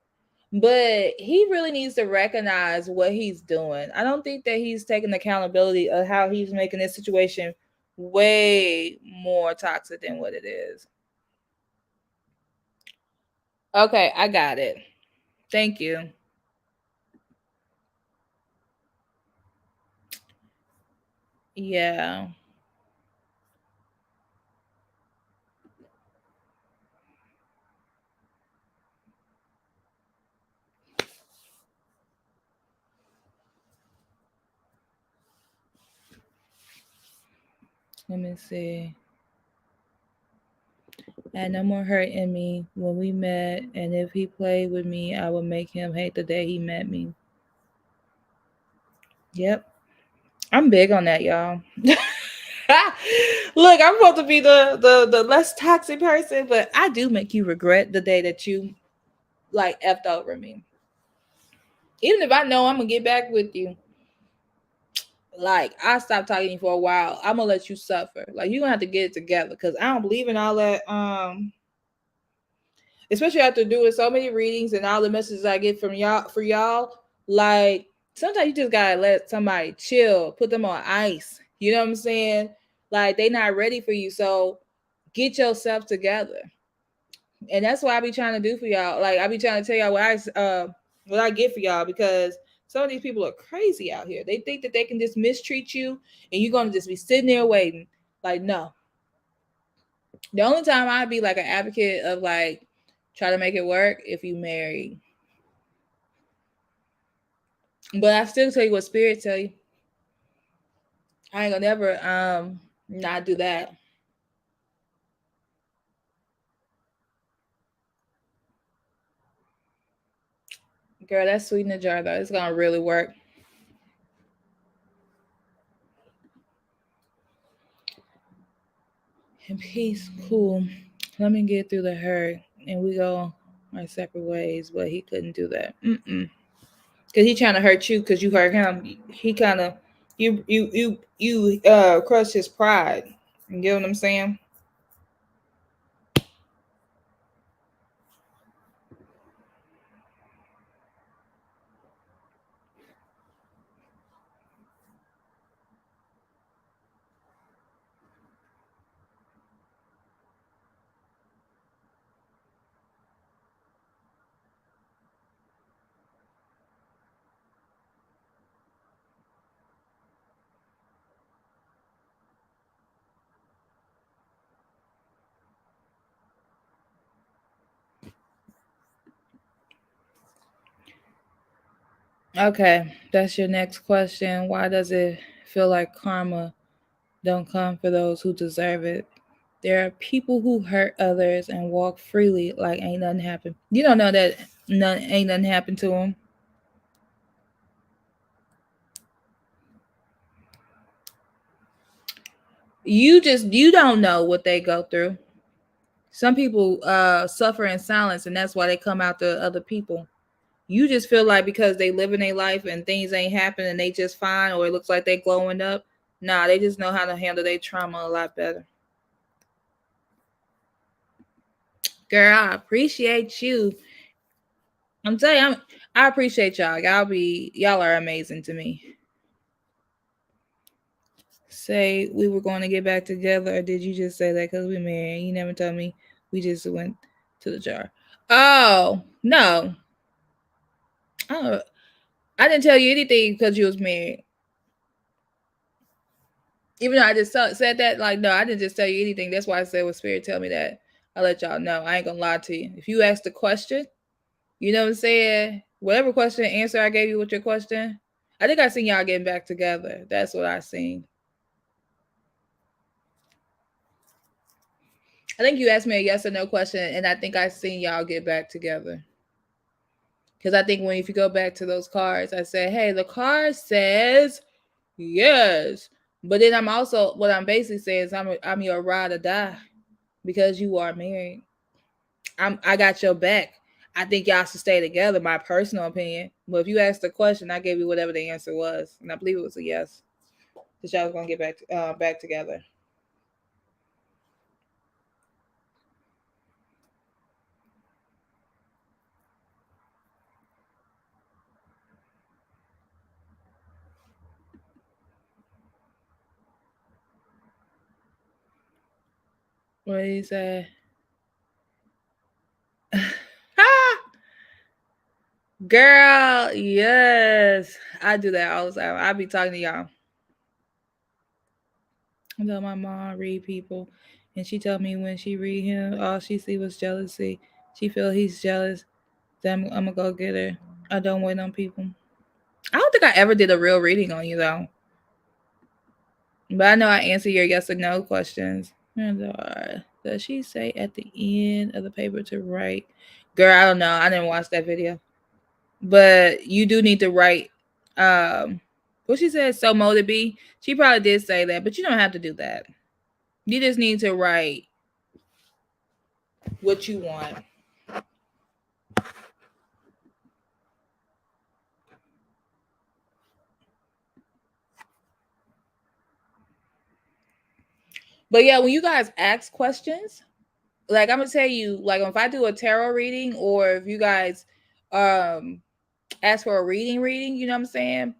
But he really needs to recognize what he's doing. I don't think that he's taking accountability of how he's making this situation way more toxic than what it is. Okay, I got it. Thank you. Yeah. Let me see. I had no more hurt in me when we met, and if he played with me, I would make him hate the day he met me. Yep. I'm big on that, y'all. Look, I'm supposed to be the less toxic person, but I do make you regret the day that you like effed over me. Even if I know I'm gonna get back with you, like I stopped talking to you for a while, I'm gonna let you suffer. Like you're gonna have to get it together because I don't believe in all that. Especially after doing so many readings and all the messages I get from y'all for y'all. Like sometimes you just gotta let somebody chill, put them on ice. You know what I'm saying? Like they not ready for you, so get yourself together. And that's what I be trying to do for y'all. Like I be trying to tell y'all what I get for y'all because some of these people are crazy out here. They think that they can just mistreat you and you're gonna just be sitting there waiting. Like no. The only time I'd be like an advocate of like try to make it work if you married. But I still tell you what spirit tell you. I ain't gonna never not do that. Girl, that's sweet in the jar though. It's gonna really work. And peace, cool. Let me get through the hurt and we go our separate ways. But he couldn't do that. Cause he trying to hurt you because you hurt him. He kind of you crushed his pride. You get what I'm saying? Okay, that's your next question. Why does it feel like karma don't come for those who deserve it? There are people who hurt others and walk freely like ain't nothing happened. You don't know that ain't nothing happened to them. You don't know what they go through. Some people suffer in silence and that's why they come out to other people. You just feel like because they live in their life and things ain't happening and they just fine or it looks like they glowing up. Nah, they just know how to handle their trauma a lot better. Girl, I appreciate you. I'm telling you, I appreciate y'all. Y'all are amazing to me. Say we were going to get back together, or did you just say that because we married? You never told me. We just went to the jar. Oh no, oh, I didn't tell you anything because you was married. Even though I just said that, like no, I didn't just tell you anything. That's why I said what spirit tell me that. I let y'all know. I ain't gonna lie to you. If you ask the question, you know what I'm saying. Whatever question answer I gave you with your question, I think I seen y'all getting back together. That's what I seen. I think you asked me a yes or no question, and I think I seen y'all get back together. Because I think when if you go back to those cards, I said, "Hey, the card says yes," but then I'm also what I'm basically saying is I'm your ride or die because you are married. I got your back. I think y'all should stay together. My personal opinion. But if you asked the question, I gave you whatever the answer was, and I believe it was a yes. That y'all was gonna get back together. What did he say? Girl, yes. I do that all the time. I be talking to y'all. I tell my mom read people, and she told me when she read him, all she see was jealousy. She feel he's jealous. Then I'm gonna go get her. I don't wait on people. I don't think I ever did a real reading on you though, but I know I answer your yes or no questions. And does she say at the end of the paper to write? Girl, I don't know. I didn't watch that video, but you do need to write. What she said, so mo to be. She probably did say that, but you don't have to do that. You just need to write what you want. But yeah, when you guys ask questions, like I'm gonna tell you, like if I do a tarot reading or if you guys um ask for a reading, you know what I'm saying?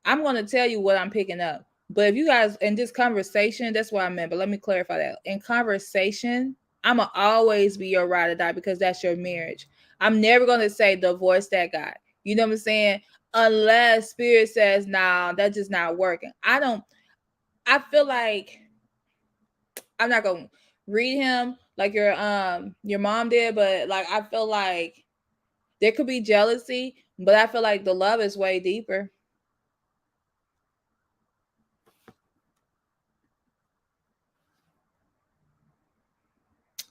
I'm gonna tell you what I'm picking up. But if you guys in this conversation, that's what I meant. But let me clarify that. In conversation, I'ma always be your ride or die because that's your marriage. I'm never gonna say divorce that guy. You know what I'm saying? Unless spirit says, nah, that's just not working. I feel like I'm not gonna read him like your mom did, but like I feel like there could be jealousy, but I feel like the love is way deeper.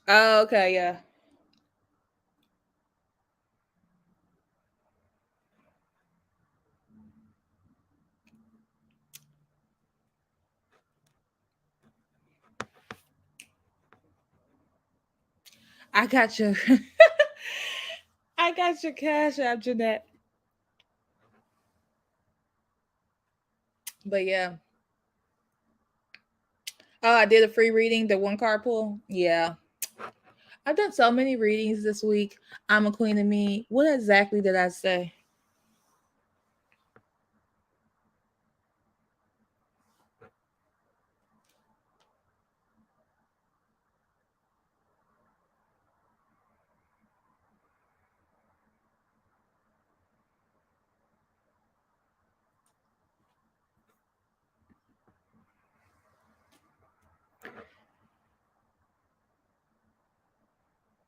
Oh, okay, yeah. I got your I got your cash app, Jeanette. But yeah. Oh, I did a free reading, the one card pull. Yeah. I've done so many readings this week. I'm a queen of me. What exactly did I say?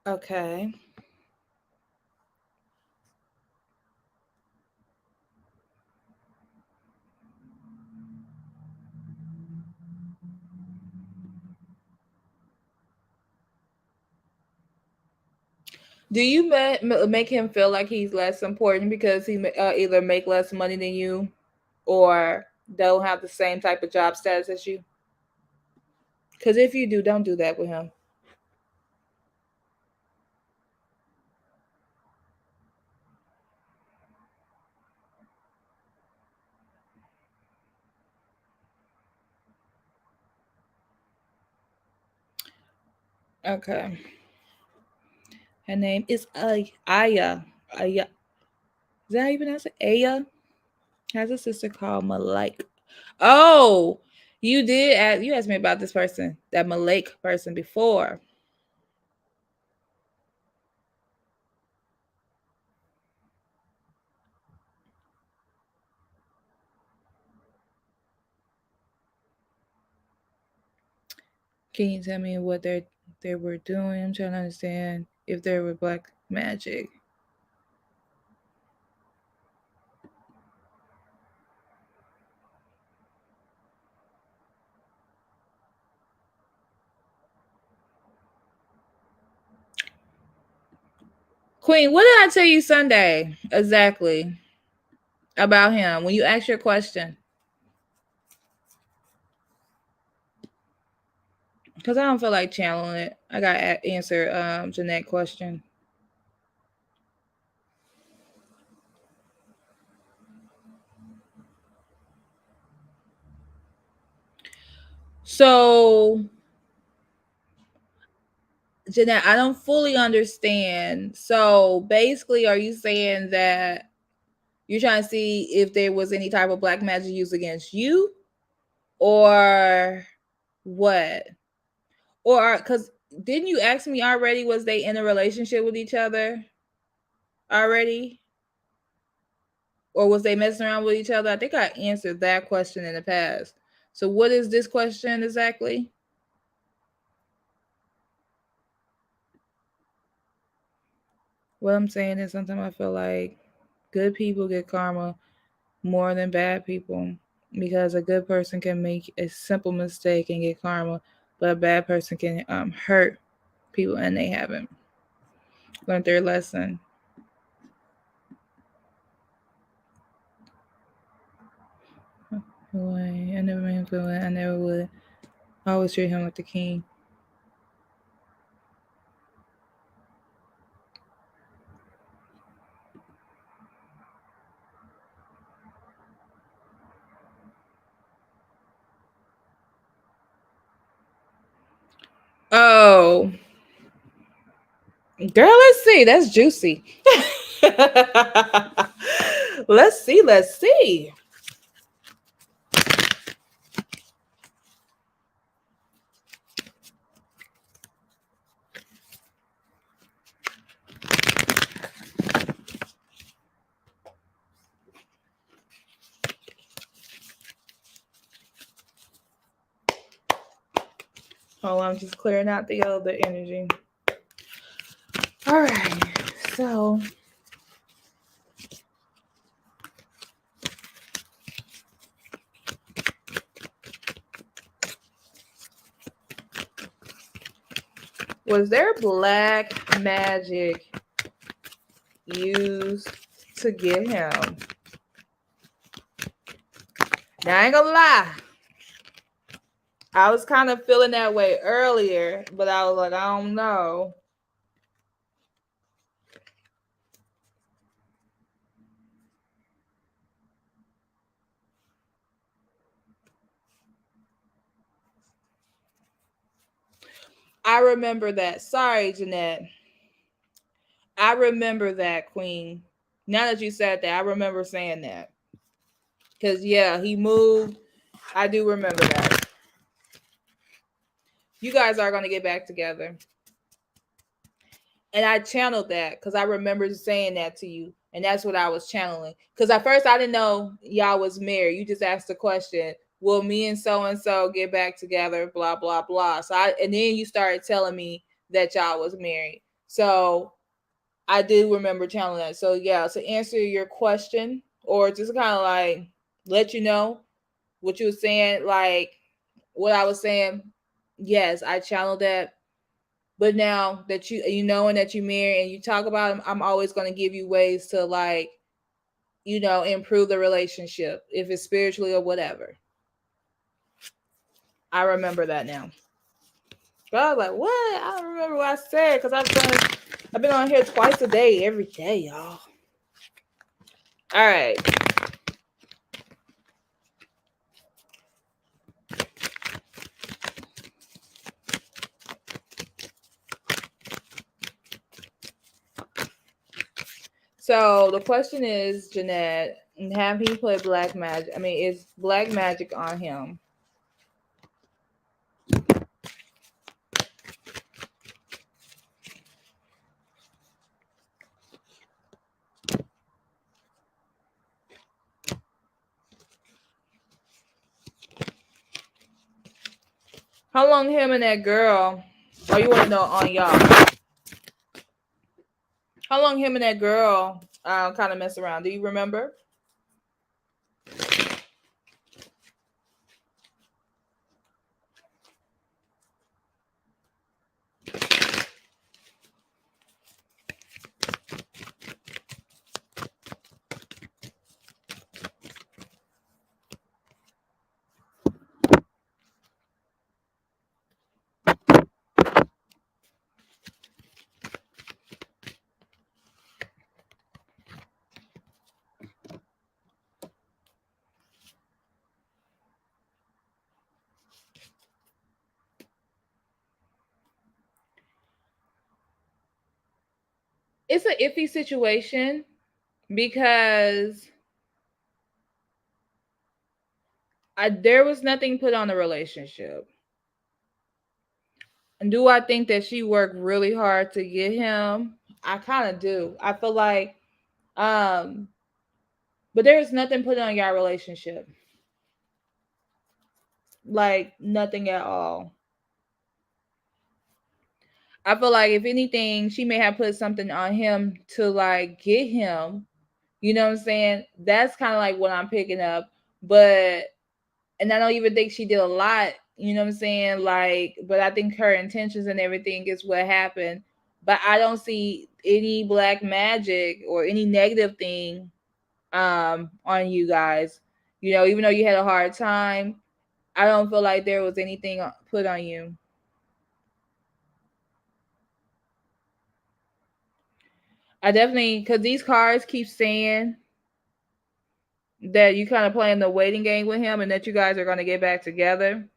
Okay. Do you make him feel like he's less important because he either make less money than you or don't have the same type of job status as you? Because if you do, don't do that with him. Okay. Her name is Aya. Aya. Is that how you pronounce it? Aya has a sister called Malike. Oh, you did ask. You asked me about this person, that Malake person before. Can you tell me what they were doing? I'm trying to understand if they were black magic. Queen, what did I tell you Sunday exactly about him when you asked your question? Because I don't feel like channeling it. I got to answer Jeanette question. So, Jeanette, I don't fully understand. So, basically, are you saying that you're trying to see if there was any type of black magic used against you, or what? Or because didn't you ask me already? Was they in a relationship with each other already, or was they messing around with each other? I think I answered that question in the past. So, what is this question exactly? What I'm saying is sometimes I feel like good people get karma more than bad people because a good person can make a simple mistake and get karma, but a bad person can hurt people and they haven't learned their lesson. Boy, I never made him feel like I never would. I always treat him like the king. So, girl, let's see. That's juicy. Let's see. Let's see. Oh, I'm just clearing out the other energy. All right. So, was there black magic used to get him? Now, I ain't gonna lie. I was kind of feeling that way earlier, but I was like, I don't know. I remember that. Sorry, Jeanette. I remember that, Queen. Now that you said that, I remember saying that. Because, yeah, he moved. I do remember that. You guys are going to get back together. And I channeled that because I remember saying that to you. And that's what I was channeling. Because at first I didn't know y'all was married. You just asked the question, will me and so get back together? Blah, blah, blah. And then you started telling me that y'all was married. So I do remember channeling that. So yeah, to answer your question, or just kind of like let you know what you were saying, like what I was saying, yes, I channeled that. But now that you know and that you marry and you talk about them, I'm always going to give you ways to like, improve the relationship, if it's spiritually or whatever. I remember that now. But I was like, what? I don't remember what I said because I've been on here twice a day, every day, y'all. All right. So the question is, Jeanette, have he put black magic? I mean, is black magic on him? How long him and that girl? Oh, you want to know on y'all? How long him and that girl kind of mess around? Do you remember? It's an iffy situation because there was nothing put on the relationship. And do I think that she worked really hard to get him? I kind of do. I feel like, um, but there's nothing put on your relationship. Like nothing at all. I feel like if anything, she may have put something on him to like get him. You know what I'm saying? That's kind of like what I'm picking up. But and I don't even think she did a lot, you know what I'm saying? Like, but I think her intentions and everything is what happened. But I don't see any black magic or any negative thing on you guys. Even though you had a hard time, I don't feel like there was anything put on you. I definitely, because these cards keep saying that you kind of playing the waiting game with him and that you guys are going to get back together.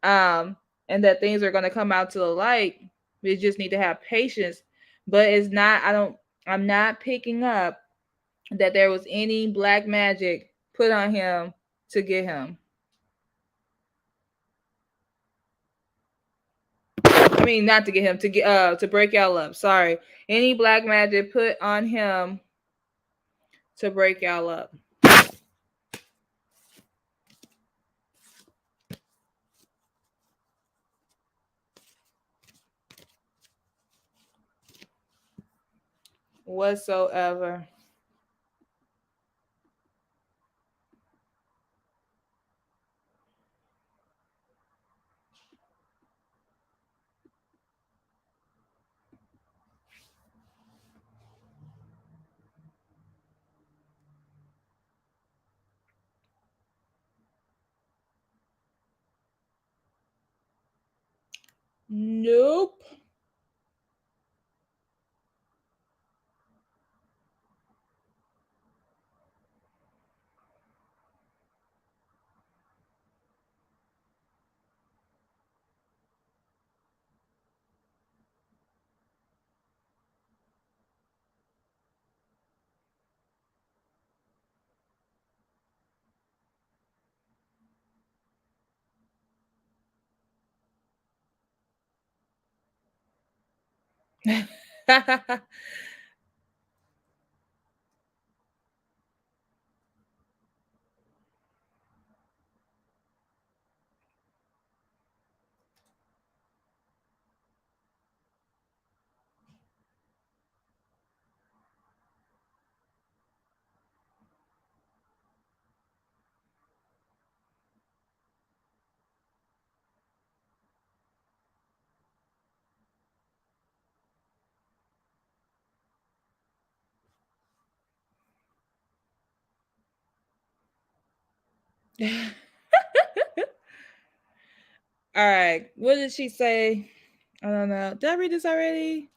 Um, and that things are going to come out to the light. We just need to have patience. But it's not, I'm not picking up that there was any black magic put on him to get him. I mean, not to get him, to break y'all up. Sorry. Any black magic put on him to break y'all up. Whatsoever. Nope. All right. What did she say? I don't know. Did I read this already?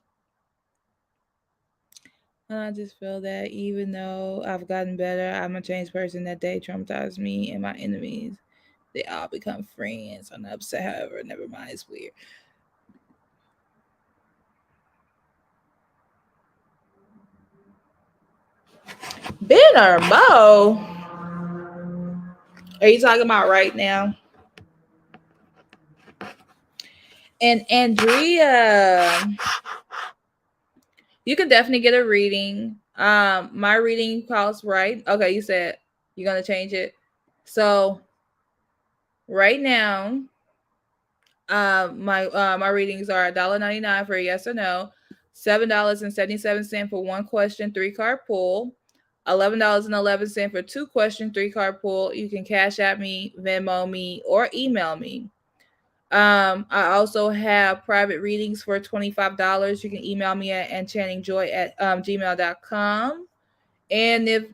I just feel that even though I've gotten better, I'm a changed person. That day traumatized me and my enemies. They all become friends. I'm not upset, however. Never mind. It's weird. Ben or Mo? Are you talking about right now? And Andrea, you can definitely get a reading. My reading costs right. Okay, you said you're gonna change it. So right now, my readings are $1.99 for a yes or no, $7.77 for one question, 3 card pull, $11.11 for 2 question, 3 card pull. You can cash at me, Venmo me, or email me. I also have private readings for $25. You can email me at enchantingjoy at gmail.com. And if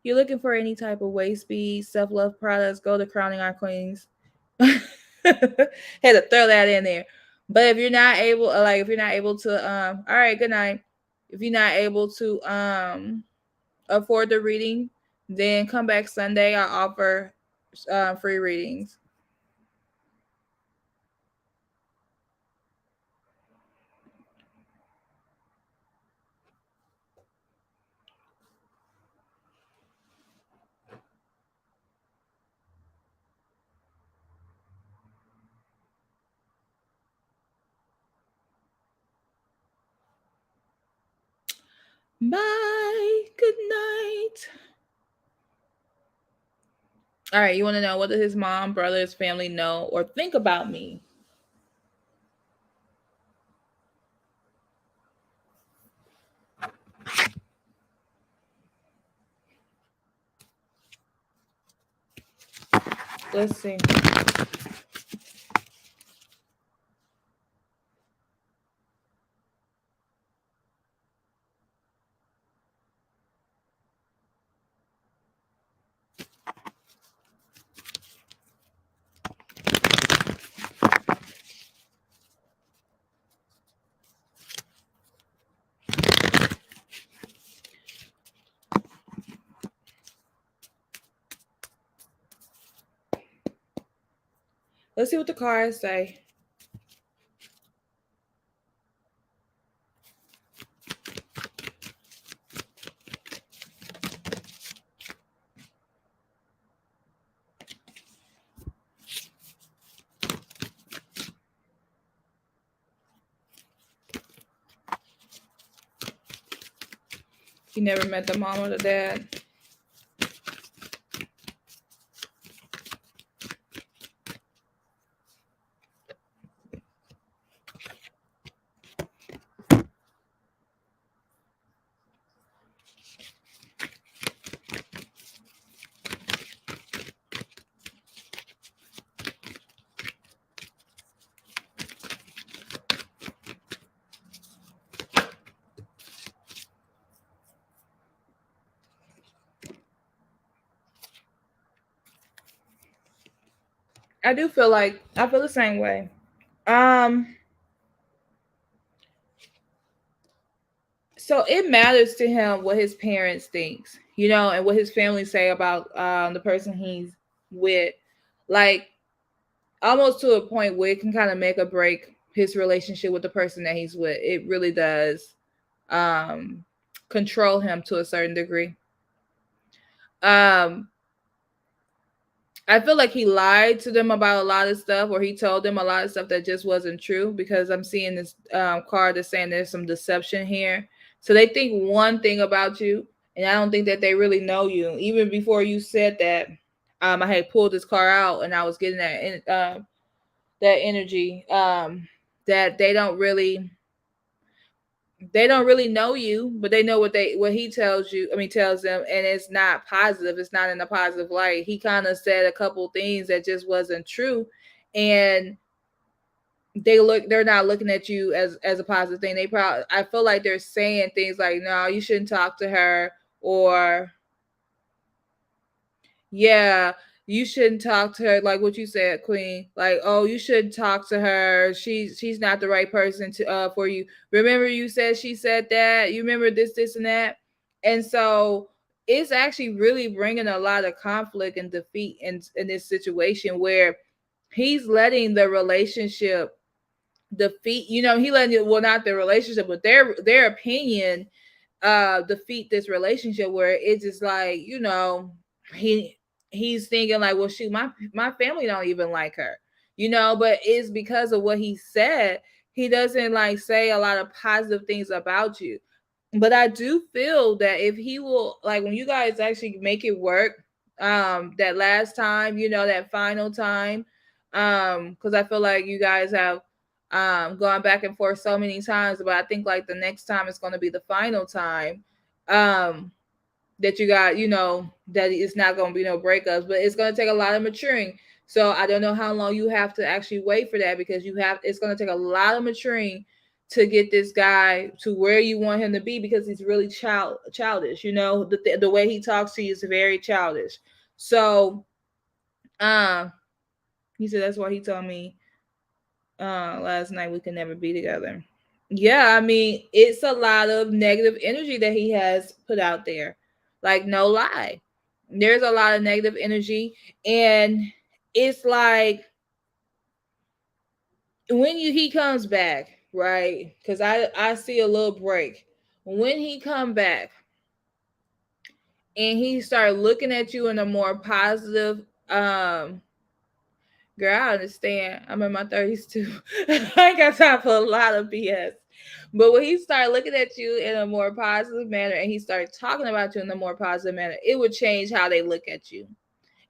you're looking for any type of waist bead, self love products, go to Crowning Our Queens. Had to throw that in there. But if you're not able, if you're not able to, all right, good night. If you're not able to afford the reading, then come back Sunday. I offer free readings. Bye. Good night. All right, you want to know what does his mom, brothers, family know or think about me? Let's see. Let's see what the cards say. You never met the mom or the dad? I do feel like I feel the same way. Um, so it matters to him what his parents thinks, and what his family say about the person he's with, like almost to a point where it can kind of make or break his relationship with the person that he's with. It really does um control him to a certain degree. Um, I feel like he lied to them about a lot of stuff, or he told them a lot of stuff that just wasn't true. Because I'm seeing this card that's saying there's some deception here. So they think one thing about you, and I don't think that they really know you. Even before you said that, I had pulled this card out, and I was getting that energy, that they don't really know you, but they know what he tells you. I mean, tells them, and it's not positive. It's not in a positive light. He kind of said a couple things that just wasn't true, and they're not looking at you as a positive thing. They probably, I feel like they're saying things like, "No, you shouldn't talk to her," or yeah, you shouldn't talk to her, like what you said, Queen. Like, oh, you shouldn't talk to her. She's not the right person to for you. Remember you said she said that. You remember this and that. And so it's actually really bringing a lot of conflict and defeat in this situation where he's letting the relationship defeat, he letting it, well, not the relationship, but their opinion defeat this relationship, where it's just like, he he's thinking like, well, shoot, my family don't even like her, but it's because of what he said. He doesn't like say a lot of positive things about you. But I do feel that if he will, like, when you guys actually make it work, that last time, that final time, because I feel like you guys have gone back and forth so many times, but I think like the next time is going to be the final time, um that you got, that it's not going to be no breakups, but it's going to take a lot of maturing. So I don't know how long you have to actually wait for that, because it's going to take a lot of maturing to get this guy to where you want him to be, because he's really childish. The way he talks to you is very childish. So um he said that's why he told me last night we can never be together. Yeah, I mean, it's a lot of negative energy that he has put out there. Like, no lie. There's a lot of negative energy. And it's like when he comes back, right? Because I see a little break. When he come back and he start looking at you in a more positive, girl, I understand. I'm in my 30s too. I ain't got time for a lot of BS. But when he started looking at you in a more positive manner, and he started talking about you in a more positive manner, it would change how they look at you.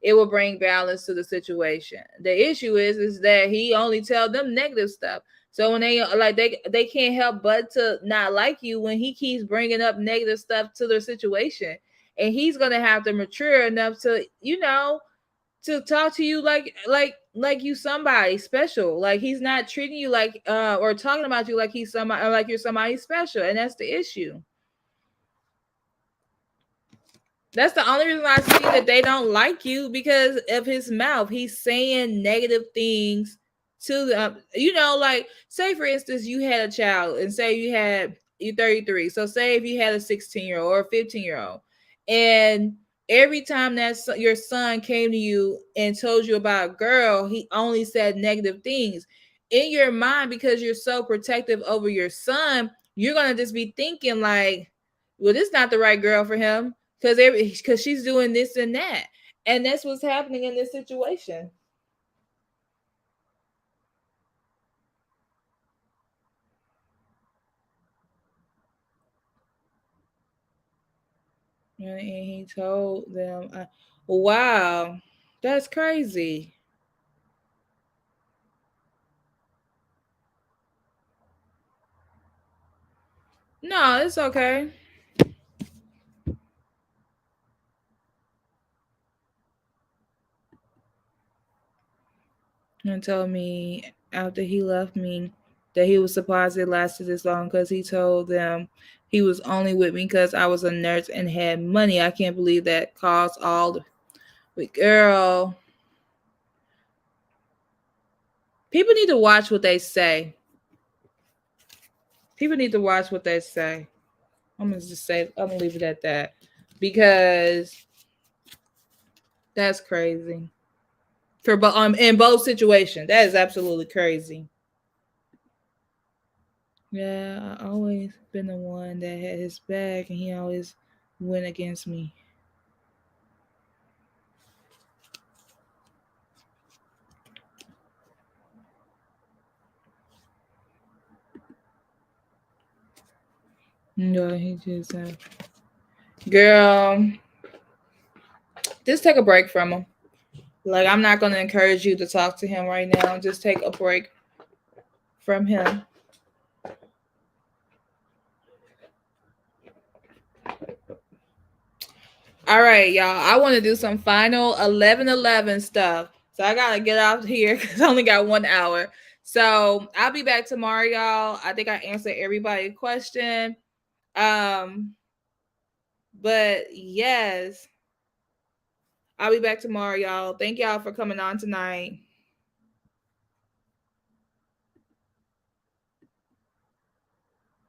It will bring balance to the situation. The issue is that he only tell them negative stuff. So when they can't help but to not like you when he keeps bringing up negative stuff to their situation. And he's gonna have to mature enough to, to talk to you like you somebody special. Like, he's not treating you like or talking about you like he's somebody, or like you're somebody special, and that's the issue. That's the only reason I see that they don't like you, because of his mouth. He's saying negative things to them. Like, say for instance, you had a child, and say you 33. So say if you had a 16-year-old or a 15-year-old, and every time that your son came to you and told you about a girl, he only said negative things. In your mind, because you're so protective over your son, you're gonna just be thinking like, well, this is not the right girl for him, because she's doing this and that. And that's what's happening in this situation. And he told them, wow, that's crazy. No, it's okay. And told me after he left me that he was surprised it lasted this long because he told them he was only with me because I was a nurse and had money. I can't believe that caused all the. But girl, people need to watch what they say. People need to watch what they say. I'm gonna just say I'm gonna leave it at that because that's crazy for in both situations. That is absolutely crazy. Yeah, I always been the one that had his back, and he always went against me. No, he just girl, just take a break from him. Like I'm not gonna encourage you to talk to him right now. Just take a break from him. All right, y'all. I want to do some final 11-11 stuff. So I gotta get out here because I only got 1 hour. So I'll be back tomorrow, y'all. I think I answered everybody's question. Um, but yes, I'll be back tomorrow, y'all. Thank y'all for coming on tonight.